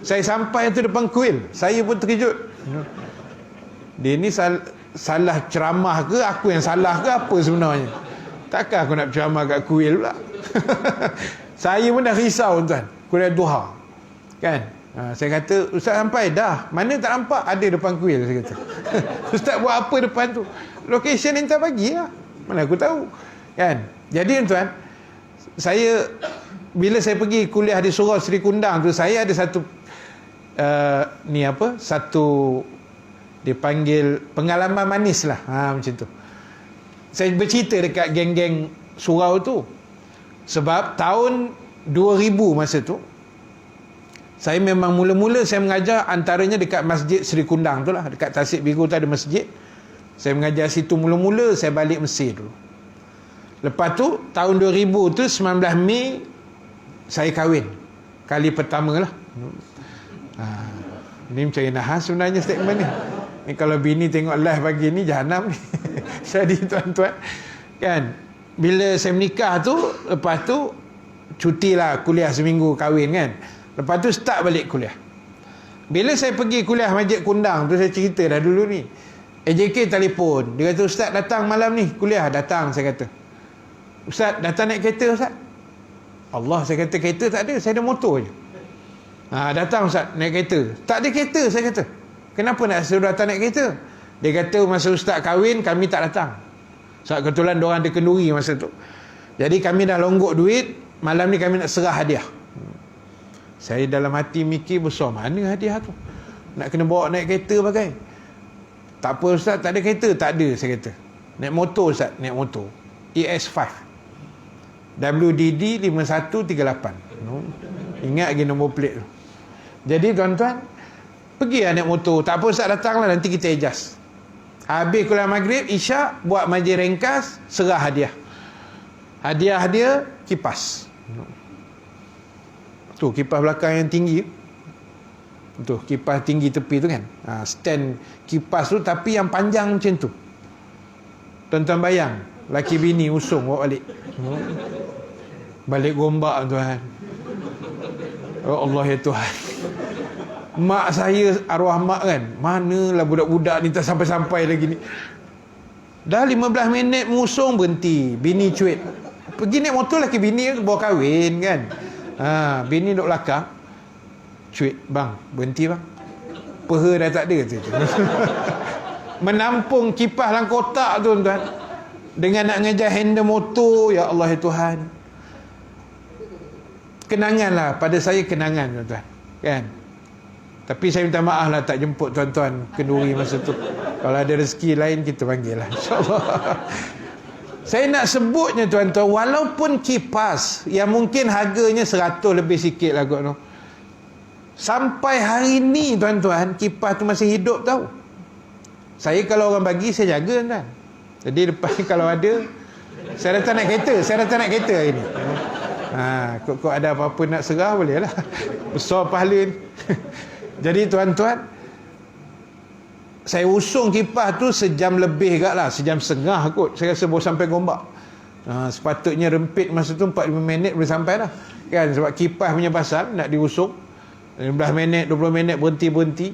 Saya sampai tu depan kuil, saya pun terkejut. Dia ni salah ceramah ke, aku yang salah ke apa sebenarnya? Takkan aku nak ceramah kat kuil pula. Saya pun dah risau tuan. kuliah duha. Kan? Saya kata, ustaz sampai dah. Mana tak nampak? Ada depan kuil, saya kata. Ustaz buat apa depan tu? Location yang tak bagi lah. Mana aku tahu. Kan? Jadi tuan, saya bila saya pergi kuliah di Surau Seri Kundang tu, saya ada satu satu dipanggil pengalaman manis lah. Macam tu. Saya bercerita dekat geng-geng surau tu. Sebab tahun 2000 masa tu, saya memang mula-mula saya mengajar antaranya dekat Masjid Seri Kundang tu lah. Dekat Tasik Biru tu ada masjid. Saya mengajar situ mula-mula, saya balik Mesir dulu. Lepas tu, tahun 2000 tu, 19 Mei, saya kahwin. Kali pertama lah. Ini mencari nahas sebenarnya statement ni. Ni kalau bini tengok live pagi ni, jahanam ni. Jadi tuan-tuan, kan, bila saya menikah tu, lepas tu, cuti lah kuliah seminggu kahwin kan. Lepas tu start balik kuliah. Bila saya pergi kuliah Masjid Kundang tu, saya cerita dah dulu ni. AJK telefon. Dia kata, ustaz datang malam ni kuliah. Datang, saya kata. Ustaz datang naik kereta ustaz? Allah, saya kata kereta tak ada, saya ada motor je. Datang ustaz naik kereta. Tak ada kereta, saya kata. Kenapa nak suruh datang naik kereta? Dia kata masa ustaz kahwin kami tak datang. Sebab kebetulan diorang ada kenduri masa tu. Jadi kami dah longgok duit, malam ni kami nak serah hadiah. Saya dalam hati mikir, besar mana hadiah tu? Nak kena bawa naik kereta bagai. Tak apa ustaz, tak ada kereta. Tak ada, saya kata. Naik motor ustaz, naik motor ES5 WDD 5138. Ingat lagi nombor plate tu. Jadi tuan-tuan, pergilah naik motor. Tak apa ustaz, datanglah, nanti kita adjust. Habis kuliah maghrib, isyak, buat majlis ringkas, serah hadiah. Hadiah dia kipas. Tu kipas belakang yang tinggi. Tu kipas tinggi tepi tu kan. Stand kipas tu tapi yang panjang macam tu. Tuan-tuan bayang, laki bini usung bawa balik. Balik gombak tuan. Oh Allah ya Tuhan. Mak saya, arwah mak kan, manalah budak-budak ni tak sampai-sampai lagi ni. Dah 15 minit musung, berhenti. Bini cuit. Pergi naik motor laki bini bawa kahwin kan. Bini duduk belakang. Cuit, bang, berhenti bang. Peha dah tak ada tu. Menampung kipas dalam kotak tu tuan. Dengan nak ngejar handle motor, ya Allah ya Tuhan. Kenangan lah, pada saya kenangan tuan-tuan. Kan? Tapi saya minta maaf lah tak jemput tuan-tuan kenduri masa tu. Kalau ada rezeki lain kita panggil lah, insyaAllah. Saya nak sebutnya tuan-tuan, walaupun kipas yang mungkin harganya 100 lebih sikit lah kot tu, sampai hari ni tuan-tuan, kipas tu masih hidup tau. Saya kalau orang bagi, saya jaga tuan. Jadi lepas ni kalau ada, saya datang naik kereta hari ni. Kok ada apa-apa nak serah boleh lah. Besar pahala ni. Jadi tuan-tuan, saya usung kipas tu sejam lebih kat lah, sejam setengah kot. Saya rasa baru sampai Gombak. Sepatutnya rempit masa tu 45 minit boleh sampai lah. Kan, sebab kipas punya pasal nak diusung 15 minit, 20 minit berhenti-berhenti.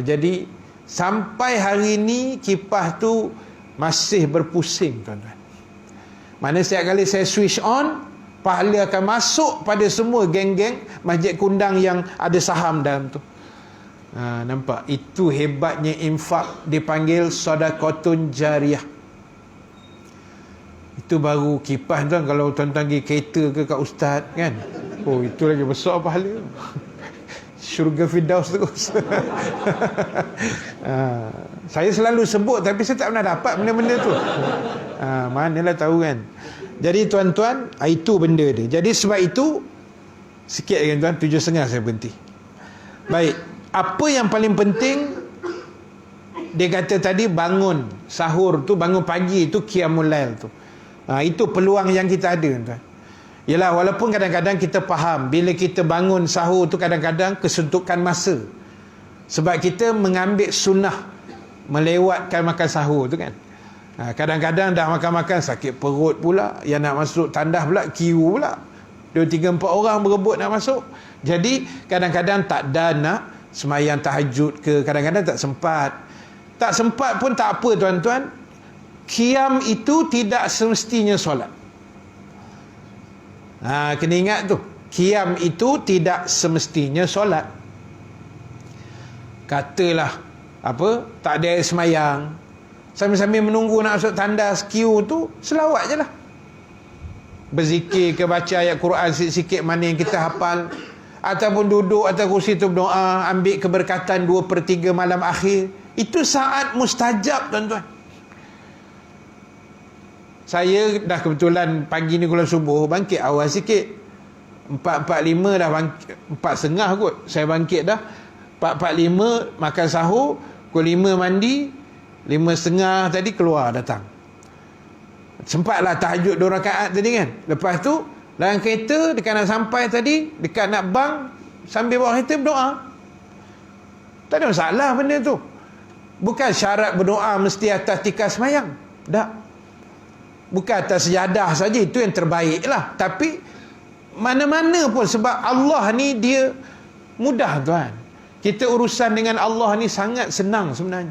Jadi sampai hari ni kipas tu masih berpusing tuan-tuan. Mana setiap kali saya switch on, pahala akan masuk pada semua geng-geng Masjid Kundang yang ada saham dalam tu. Nampak? Itu hebatnya infak, dipanggil sedekahun jariyah. Itu baru kipas tuan. Kalau tuan-tuan pergi kereta ke kat ustaz kan, oh itu lagi besar pahala. Syurga Firdaus terus. Saya selalu sebut tapi saya tak pernah dapat benda-benda tu. Manalah tahu kan. Jadi tuan-tuan, itu benda dia. Jadi sebab itu, sikit lagi tuan, 7.30 saya berhenti. Baik, apa yang paling penting, dia kata tadi bangun sahur tu, bangun pagi tu, qiyamul lail tu. Itu peluang yang kita ada tuan. Yalah, walaupun kadang-kadang kita faham, bila kita bangun sahur tu kadang-kadang kesuntukan masa. Sebab kita mengambil sunnah, melewatkan makan sahur tu kan. Kadang-kadang dah makan-makan sakit perut pula, yang nak masuk tandas pula, queue pula 2, 3, 4 orang berebut nak masuk. Jadi kadang-kadang tak ada nak semayang tahajud ke, kadang-kadang tak sempat pun tak apa tuan-tuan. Qiyam itu tidak semestinya solat. Kena ingat tu. Qiyam itu tidak semestinya solat. Katalah apa, tak ada air semayang, sambil-sambil menunggu nak masuk tandas queue tu, selawat je lah. Berzikir ke, baca ayat Quran sikit-sikit mana yang kita hafal, ataupun duduk atas kursi tu berdoa, ambil keberkatan 2/3 malam akhir. Itu saat mustajab, tuan-tuan. Saya dah kebetulan pagi ni kuliah subuh, bangkit awal sikit. 4.45 dah bangkit, 4.30 kot saya bangkit dah. 4.45 makan sahur, pukul 5 mandi, 5.30 tadi keluar datang. Sempatlah tahajud 2 rakaat tadi kan. Lepas tu dalam kereta, dekat nak sampai tadi, dekat nak bang, sambil bawa kereta berdoa. Tak ada masalah benda tu. Bukan syarat berdoa mesti atas tikar semayang. Tak. Bukan atas sejadah saja, itu yang terbaik lah. Tapi mana-mana pun, sebab Allah ni dia mudah, tuan. Kita urusan dengan Allah ni sangat senang sebenarnya.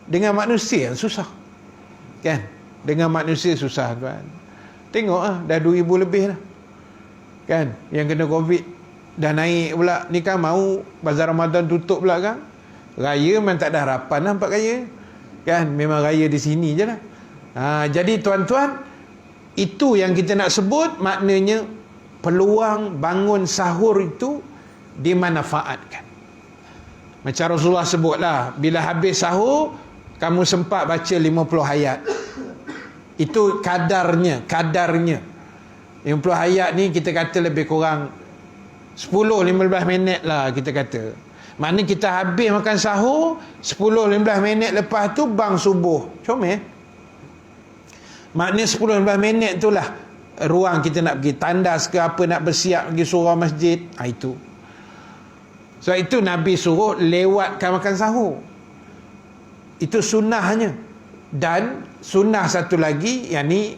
Dengan manusia susah. Kan? Dengan manusia susah, tuan. Tengok dah 2,000 lebih dah. Kan? Yang kena Covid dah naik pula. Ni kan mau bazar Ramadan tutup pula kan? Raya memang tak ada harapan lah nampak raya. Kan? Memang raya di sini je lah. Jadi tuan-tuan, itu yang kita nak sebut, maknanya peluang bangun sahur itu dimanfaatkan. Macam Rasulullah sebutlah, bila habis sahur kamu sempat baca 50 ayat. Itu kadarnya 50 ayat ni kita kata lebih kurang 10-15 minit lah kita kata. Maknanya kita habis makan sahur, 10-15 minit lepas tu bang subuh. Comel. Maknanya 10-15 minit tu lah ruang kita nak pergi tandas ke apa, nak bersiap pergi surau masjid. Itu. Sebab itu Nabi suruh lewatkan makan sahur. Itu sunnahnya. Dan sunnah satu lagi, yang ni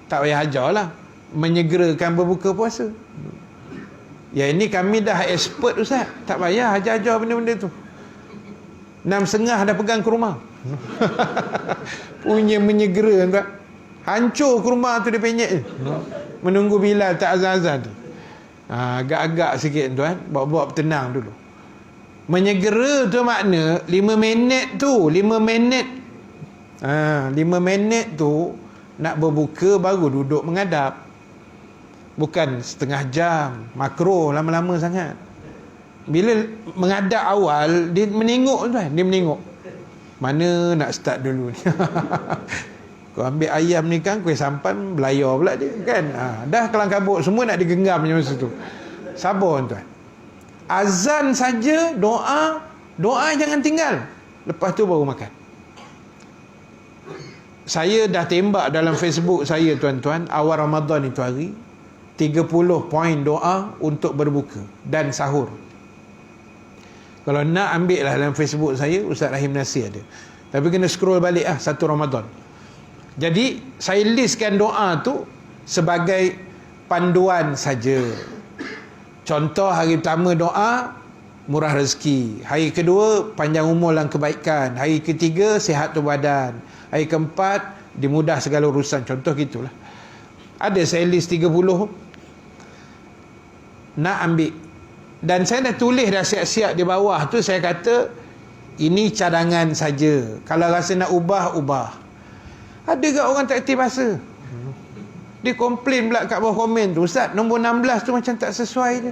tak payah ajar lah, menyegerakan berbuka puasa. Ya, ini kami dah expert Ustaz, tak payah ajar-ajar benda-benda tu. 6.30 dah pegang ke rumah. Punya menyegera, tuan. Hancur ke rumah tu dia penyek je. Menunggu Bilal tak azan-azan tu. Agak-agak sikit, tuan. Bawa-bawa tenang dulu. Menyegera tu makna 5 minit tu, 5 minit. 5 minit tu nak berbuka baru duduk menghadap. Bukan setengah jam, makro lama-lama sangat. Bila menghadap awal, dia menengok tuan, dia menengok. Mana nak start dulu ni? Kau ambil ayam ni kan, kuih sampan belayar pula dia kan. Dah kelang kabut semua nak digenggam masa tu. Sabar tuan. Azan saja, doa jangan tinggal. Lepas tu baru makan. Saya dah tembak dalam Facebook saya, tuan-tuan, awal Ramadan itu hari 30 poin doa untuk berbuka dan sahur. Kalau nak ambil lah dalam Facebook saya, Ustaz Rahim Nasir ada. Tapi kena scroll balik satu Ramadan. Jadi saya listkan doa tu sebagai panduan saja. Contoh, hari pertama doa murah rezeki, hari kedua panjang umur dan kebaikan, hari ketiga sihat tu badan, hari keempat dimudah segala urusan. Contoh gitulah. Ada saya list 30 nak ambil. Dan saya dah tulis dah siap-siap di bawah tu, saya kata ini cadangan saja. Kalau rasa nak ubah. Ada ke orang tak aktif bahasa? Dia komplain pula kat bawah komen tu, Ustaz, nombor 16 tu macam tak sesuai je.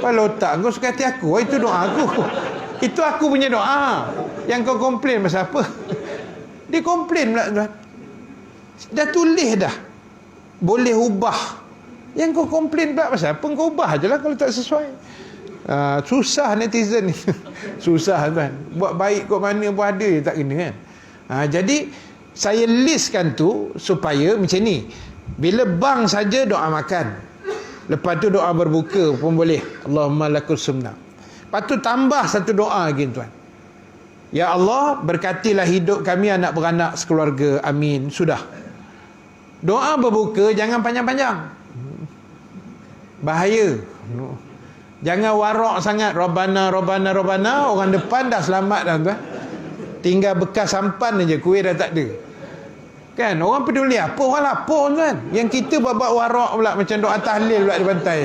Kalau tak, kau suka hati aku, itu doa aku. Itu aku punya doa. Yang kau komplain pasal apa? Dia komplain pula, tuan. Dah tulis dah, boleh ubah. Yang kau komplain pula pasal apa? Kau ubah je lah kalau tak sesuai. Susah netizen ni. Susah, tuan. Buat baik kot mana pun ada je, tak kena kan. Jadi saya listkan tu supaya macam ni. Bila bang saja doa makan, lepas tu doa berbuka pun boleh. Allahumma lakus sumna. Lepas tu tambah satu doa lagi, tuan. Ya Allah, berkatilah hidup kami anak beranak sekeluarga. Amin. Sudah. Doa berbuka jangan panjang-panjang. Bahaya. Jangan warak sangat. Rabbana, Rabbana, Rabbana. Orang depan dah selamat dah, tuan. Tinggal bekas sampan aja, kuih dah tak ada. Kan orang peduli apa, orang lapar tuan. Yang kita babak warak pula macam doa tahlil pula di pantai.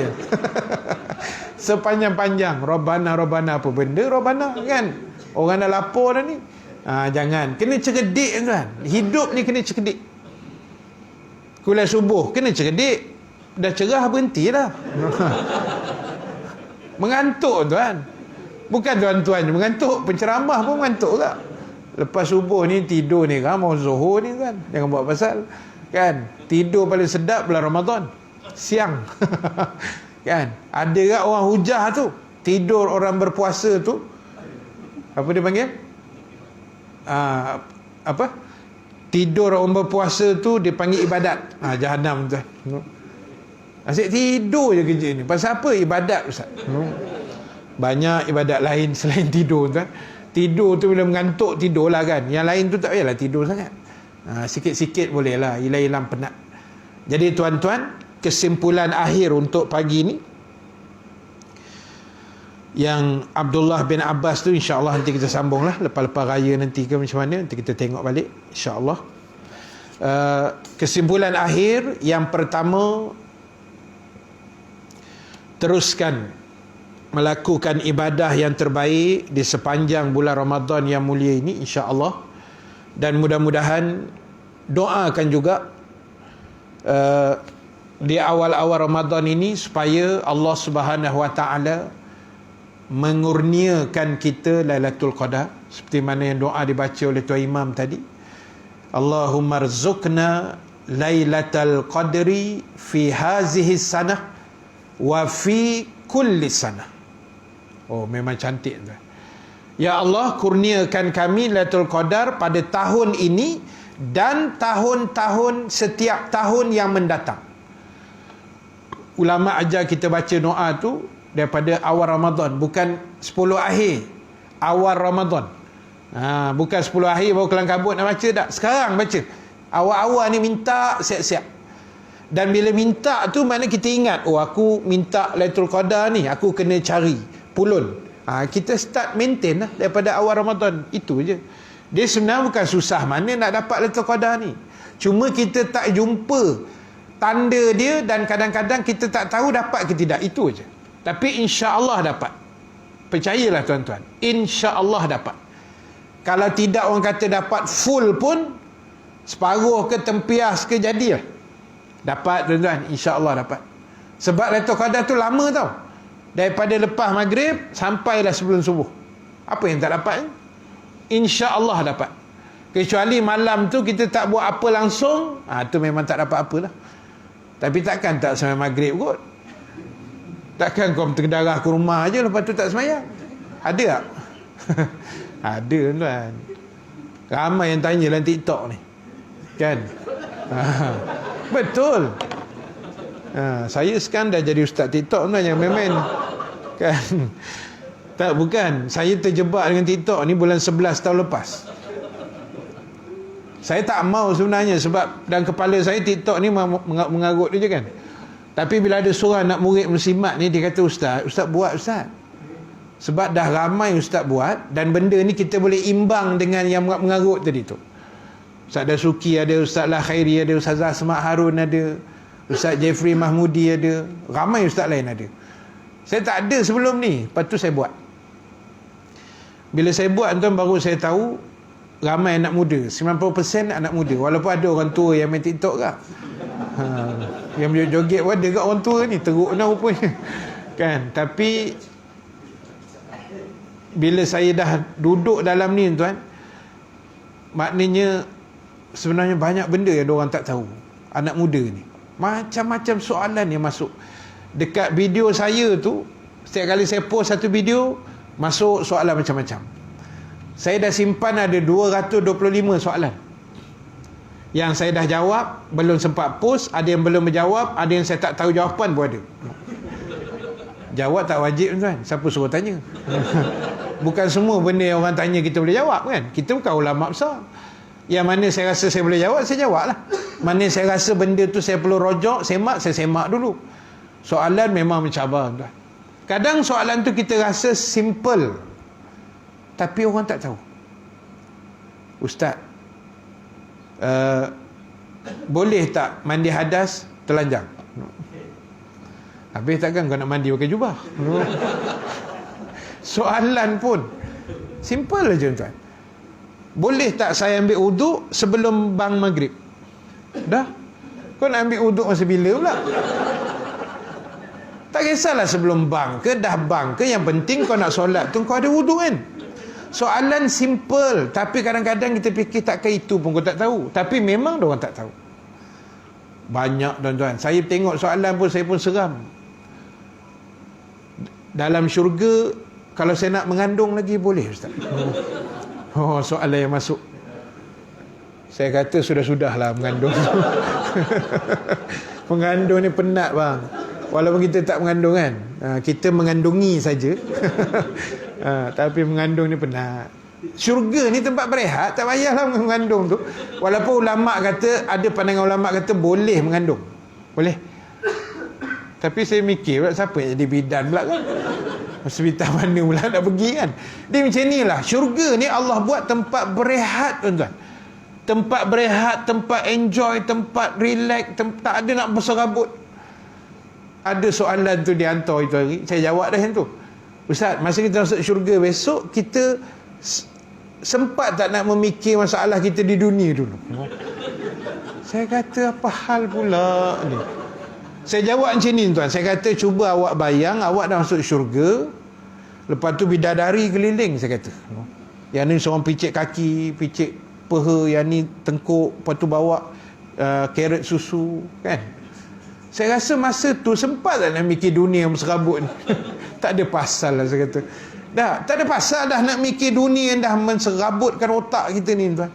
Sepanjang-panjang Rabbana Rabbana, apa benda Rabbana kan. Orang dah lapar dah ni. Jangan, kena cerdik tuan. Hidup ni kena cerdik. Kuliah subuh kena cerdik. Dah cerah berhenti dah. Mengantuk tuan. Bukan tuan-tuan mengantuk, penceramah pun mengantuk tak. Lepas subuh ni tidur ni kan, mau zuhur ni kan, jangan buat pasal kan. Tidur paling sedap bulan Ramadan siang. Kan ada tak orang hujah tu, tidur orang berpuasa tu, apa dia panggil, apa, tidur orang berpuasa tu dipanggil ibadat. Jahanam tuan. Asyik tidur je kerja ni. Pasal apa? Ibadat Ustaz. Banyak ibadat lain selain tidur tuan. Tidur tu bila mengantuk tidurlah kan. Yang lain tu tak payahlah tidur sangat. Sikit-sikit bolehlah, hilang-hilang penat. Jadi tuan-tuan, kesimpulan akhir untuk pagi ni, yang Abdullah bin Abbas tu insya-Allah nanti kita sambunglah lepas-lepas raya nanti ke macam mana, nanti kita tengok balik insya-Allah. Kesimpulan akhir yang pertama, teruskan melakukan ibadah yang terbaik di sepanjang bulan Ramadan yang mulia ini insya-Allah, dan mudah-mudahan doakan juga di awal-awal Ramadan ini supaya Allah Subhanahu Wa Taala mengurniakan kita Lailatul Qadar, seperti mana yang doa dibaca oleh Tuan Imam tadi. Allahumma rzuqna Lailatul Qadri fi hazihi sanah wa fi kulli sanah. Oh, memang cantik tu. Ya Allah, kurniakan kami Lailatul Qadar pada tahun ini dan tahun-tahun, setiap tahun yang mendatang. Ulama ajar kita baca doa tu daripada awal Ramadan, bukan 10 akhir, awal Ramadan. Bukan 10 akhir baru kelang kabut nak baca, tak. Sekarang baca. Awal-awal ni minta siap-siap. Dan bila minta tu makna kita ingat, oh aku minta Lailatul Qadar ni, aku kena cari pulun. Kita start maintain lah daripada awal Ramadan. Itu je. Dia sebenarnya bukan susah mana nak dapat Lailatul Qadar ni. Cuma kita tak jumpa tanda dia dan kadang-kadang kita tak tahu dapat ke tidak. Itu je. Tapi insya-Allah dapat. Percayalah tuan-tuan. Insya-Allah dapat. Kalau tidak orang kata dapat full pun, separuh ke tempias ke jadilah. Dapat tuan-tuan, insya-Allah dapat. Sebab Lailatul Qadar tu lama tau. Daripada lepas maghrib sampailah sebelum subuh. Apa yang tak dapat? Insya-Allah dapat. Kecuali malam tu kita tak buat apa langsung, tu memang tak dapat apalah. Tapi takkan tak sampai maghrib kot. Takkan kau terdarah ke rumah aja lepas tu tak semayang. Ada tak? Ada tuan. Ramai yang tanya dalam TikTok ni. Kan? Betul. Saya sekarang dah jadi ustaz TikTok tuan, yang main-main. Kan? Tak, bukan. Saya terjebak dengan TikTok ni bulan 11 tahun lepas. Saya tak mau sebenarnya, sebab dalam kepala saya TikTok ni mengarut je kan. Tapi bila ada seorang nak murid muslimat ni, dia kata, Ustaz buat Ustaz. Sebab dah ramai Ustaz buat, dan benda ni kita boleh imbang dengan yang mengarut tadi tu. Ustaz Dasuki ada, Ustaz Lah Khairi ada, Ustaz Asma Harun ada, Ustaz Jeffrey Mahmudi ada, ramai Ustaz lain ada. Saya tak ada sebelum ni, lepas tu saya buat. Bila saya buat tuan, baru saya tahu ramai anak muda, 90% anak muda. Walaupun ada orang tua yang main TikTok ke, yang joget pun ada kat orang tua ni, teruk lah rupanya. Kan? Tapi bila saya dah duduk dalam ni tuan, maknanya sebenarnya banyak benda yang orang tak tahu. Anak muda ni macam-macam soalan yang masuk dekat video saya tu. Setiap kali saya post satu video, masuk soalan macam-macam. Saya dah simpan ada 225 soalan yang saya dah jawab, belum sempat post. Ada yang belum menjawab, ada yang saya tak tahu jawapan pun ada. Jawab tak wajib tuan, siapa suruh tanya? Bukan semua benda yang orang tanya kita boleh jawab kan. Kita bukan ulama besar. Yang mana saya rasa saya boleh jawab, saya jawab lah. Mana saya rasa benda tu saya perlu rojok, semak, saya semak dulu. Soalan memang mencabar tuan. Kadang soalan tu kita rasa simple, tapi orang tak tahu. Ustaz, boleh tak mandi hadas telanjang? Habis takkan kau nak mandi pakai jubah? Soalan pun simple aja tuan. Boleh tak saya ambil wuduk sebelum bang maghrib? Dah. Kau nak ambil wuduk masa bila pula? Tak kisahlah sebelum bang ke dah bang ke, yang penting kau nak solat tu kau ada wuduk kan. Soalan simple, tapi kadang-kadang kita fikir takkan itu pun kau tak tahu. Tapi memang diorang tak tahu. Banyak tuan-tuan. Saya tengok soalan pun saya pun seram. Dalam syurga kalau saya nak mengandung lagi boleh ustaz? Oh, soalan yang masuk. Saya kata sudah-sudahlah mengandung. Mengandung ni penat bang. Walaupun kita tak mengandung kan, kita mengandungi saja. Tapi mengandung ni penat. Syurga ni tempat berehat, tak payahlah mengandung tu. Walaupun ulama kata, ada pandangan ulama kata boleh mengandung, boleh. Tapi saya mikir pula, siapa yang jadi bidan pula kan? Hospital mana pula nak pergi kan? Dia macam ni lah. Syurga ni Allah buat tempat berehat tuan-tuan. Tempat berehat, tempat enjoy, tempat relax, tak ada nak berserabut. Ada soalan tu dihantar itu hari, saya jawab dah yang tu. Ustaz, masa kita masuk syurga besok, kita sempat tak nak memikir masalah kita di dunia dulu? Saya kata apa hal pula ni? Saya jawab macam ni tuan. Saya kata cuba awak bayang awak dah masuk syurga, lepas tu bidadari keliling, saya kata. Yang ni seorang picit kaki, picit peha, yang ni tengkuk, lepas tu bawa carrot susu kan. Saya rasa masa tu sempat tak nak mikir dunia yang serabut ni. Tak ada pasal lah saya kata. Dah, tak ada pasal dah nak mikir dunia yang dah menserabutkan otak kita ni tuan.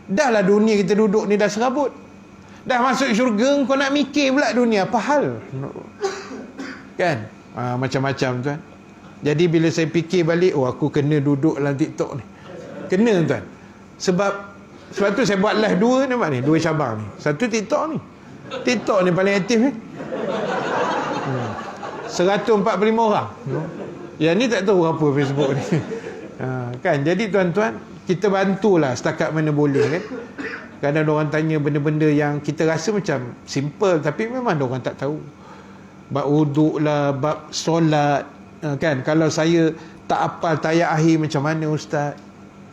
Dah lah dunia kita duduk ni dah serabut. Dah masuk syurga kau nak mikir pula dunia, apa hal? Kan? Macam-macam tuan. Jadi bila saya fikir balik, oh aku kena duduk dalam TikTok ni. Kena tuan. Sebab tu saya buat live dua nampak ni, dua cabang ni. Satu TikTok ni. TikTok ni paling aktif ni. 145 orang. Yang ni tak tahu apa Facebook ni. Kan? Jadi tuan-tuan, kita bantulah setakat mana boleh kan. Kadang orang tanya benda-benda yang kita rasa macam simple, tapi memang orang tak tahu. Bab wuduk lah, bab solat kan. Kalau saya tak hafal tayat akhir macam mana ustaz?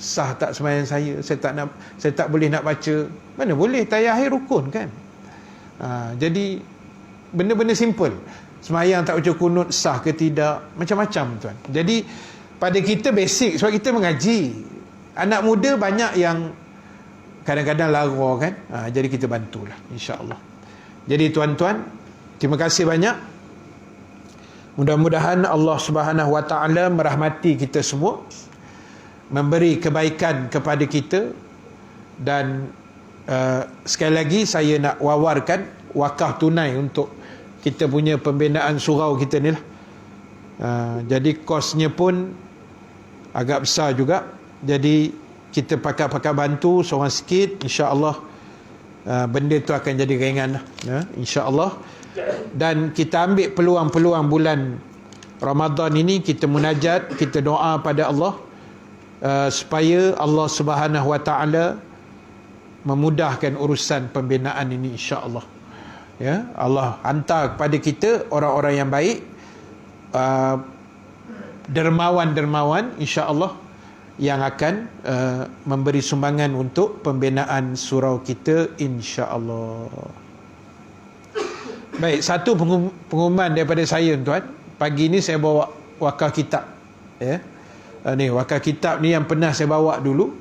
Sah tak sembahyang saya? Saya tak boleh nak baca. Mana boleh, tayat akhir rukun kan. Jadi benda-benda simple. Sembahyang tak baca kunut sah ke tidak, macam-macam tuan. Jadi pada kita basic, sebab kita mengaji. Anak muda banyak yang kadang-kadang lara kan. Jadi kita bantulah insya-Allah. Jadi tuan-tuan, terima kasih banyak. Mudah-mudahan Allah Subhanahu Wa Taala merahmati kita semua, memberi kebaikan kepada kita. Dan sekali lagi saya nak wawarkan wakaf tunai untuk kita punya pembinaan surau kita ni lah. Jadi kosnya pun agak besar juga. Jadi kita pakai bantu seorang sikit, insya-Allah benda tu akan jadi ringan lah, insya-Allah. Dan kita ambil peluang-peluang bulan Ramadan ini, kita munajat, kita doa pada Allah supaya Allah Subhanahu Wa Taala memudahkan urusan pembinaan ini insya-Allah. Ya, Allah hantar kepada kita orang-orang yang baik, dermawan-dermawan insya-Allah, yang akan memberi sumbangan untuk pembinaan surau kita insya-Allah. Baik, satu pengumuman daripada saya tuan. Pagi ni saya bawa wakaf kitab. Ya. Ni wakaf kitab ni yang pernah saya bawa dulu.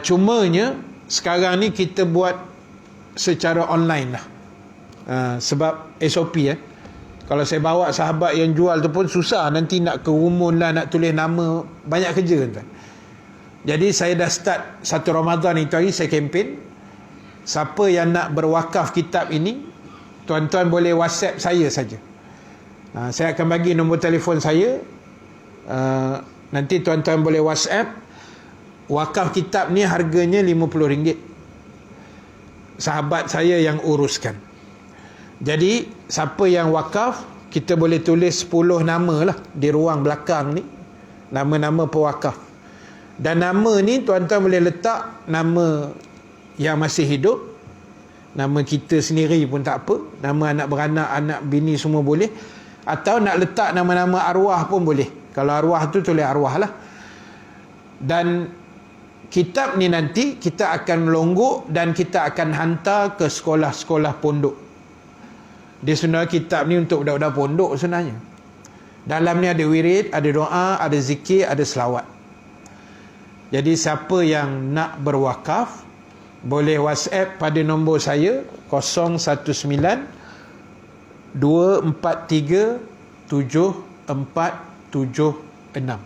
Cumanya sekarang ni kita buat secara online lah. Sebab SOP kalau saya bawa sahabat yang jual tu pun susah, nanti nak kerumun lah, nak tulis nama, banyak kerja tuan. Jadi saya dah start satu Ramadan itu hari saya kempen, siapa yang nak berwakaf kitab ini, tuan-tuan boleh WhatsApp saya saja. Saya akan bagi nombor telefon saya, nanti tuan-tuan boleh WhatsApp. Wakaf kitab ni harganya RM50. Sahabat saya yang uruskan. Jadi siapa yang wakaf, kita boleh tulis 10 nama lah di ruang belakang ni, nama-nama pewakaf. Dan nama ni tuan-tuan boleh letak nama yang masih hidup, nama kita sendiri pun tak apa, nama anak beranak, anak bini semua boleh, atau nak letak nama-nama arwah pun boleh. Kalau arwah tu tulis arwah lah. Dan kitab ni nanti kita akan melonggok dan kita akan hantar ke sekolah-sekolah pondok. Dia sebenarnya kitab ni untuk budak-budak pondok sebenarnya. Dalam ni ada wirid, ada doa, ada zikir, ada selawat. Jadi siapa yang nak berwakaf boleh WhatsApp pada nombor saya 019 243 7476.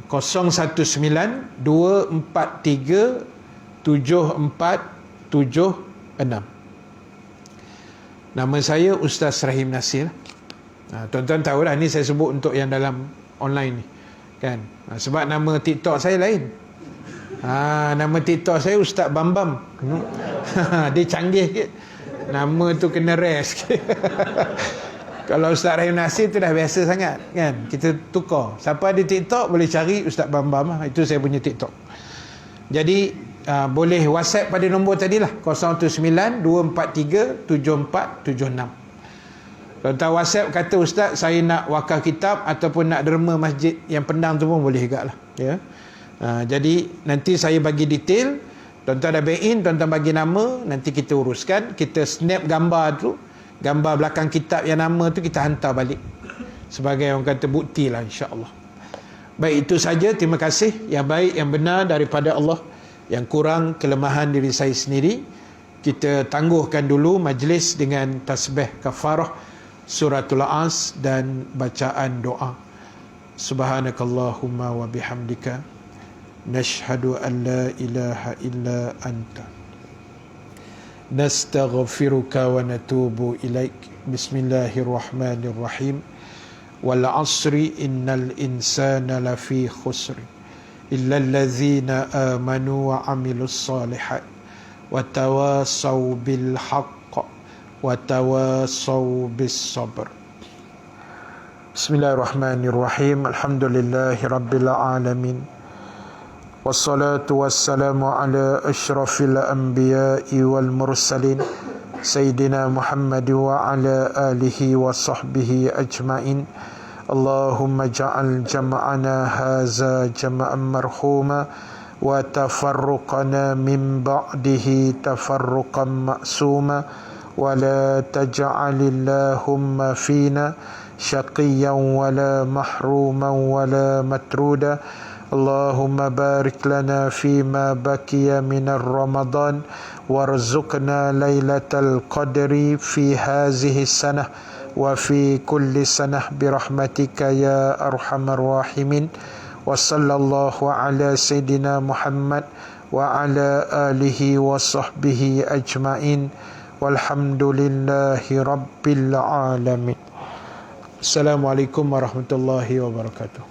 019 243 7476. Nama saya Ustaz Rahim Nasir. Tuan-tuan tahu dah, ni saya sebut untuk yang dalam online ni kan. Sebab nama TikTok saya lain. Nama TikTok saya Ustaz Bambam. Dia canggih sikit. Nama tu kena rest sikit. Kalau Ustaz Rahim Nasir tu dah biasa sangat kan. Kita tukar. Siapa ada TikTok boleh cari Ustaz Bambam. Itu saya punya TikTok. Jadi boleh WhatsApp pada nombor tadilah 019 243 7476. Kalau tak WhatsApp kata Ustaz saya nak wakaf kitab ataupun nak derma masjid yang Pendang tu pun boleh juga lah ya. Jadi nanti saya bagi detail, tuan-tuan dah back-in, tuan-tuan bagi nama, nanti kita uruskan, kita snap gambar tu, gambar belakang kitab yang nama tu kita hantar balik sebagai orang kata bukti lah, insya-Allah. Baik, itu saja. Terima kasih. Yang baik yang benar daripada Allah, yang kurang kelemahan diri saya sendiri. Kita tangguhkan dulu majlis dengan tasbih kafarah suratul As dan bacaan doa. Subhanakallahumma wa bihamdika nashhadu an la ilaha illa anta nastaghfiruka wa natubu ilaik. Bismillahirrahmanirrahim. Wal 'asri innal insana lafi khusr illa allazina amanu wa 'amilus solihat wa tawasaw bil haqq wa tawasaw bis sabr. Bismillahirrahmanirrahim. Alhamdulillahi rabbil alamin. Wassalatu wassalamu ala asyrafil anbiya'i wal mursalin Sayyidina Muhammad wa ala alihi wa sahbihi ajma'in. Allahumma ja'al jam'ana haza jam'an marhuma wa tafarruqana min ba'dihi tafarruqan ma'suma wa la taj'alillahumma fina syaqiyan wa la mahruman wa la matruda. Allahumma barik lana fima baqiya minar Ramadan warzuqna lailatal qadri fi hazihi sanah wa fi kulli sanah birahmatika ya arhamar rahimin. Wa sallallahu ala sayyidina Muhammad wa ala alihi wa sahbihi ajma'in walhamdulillahi rabbil alamin. Assalamualaikum warahmatullahi wabarakatuh.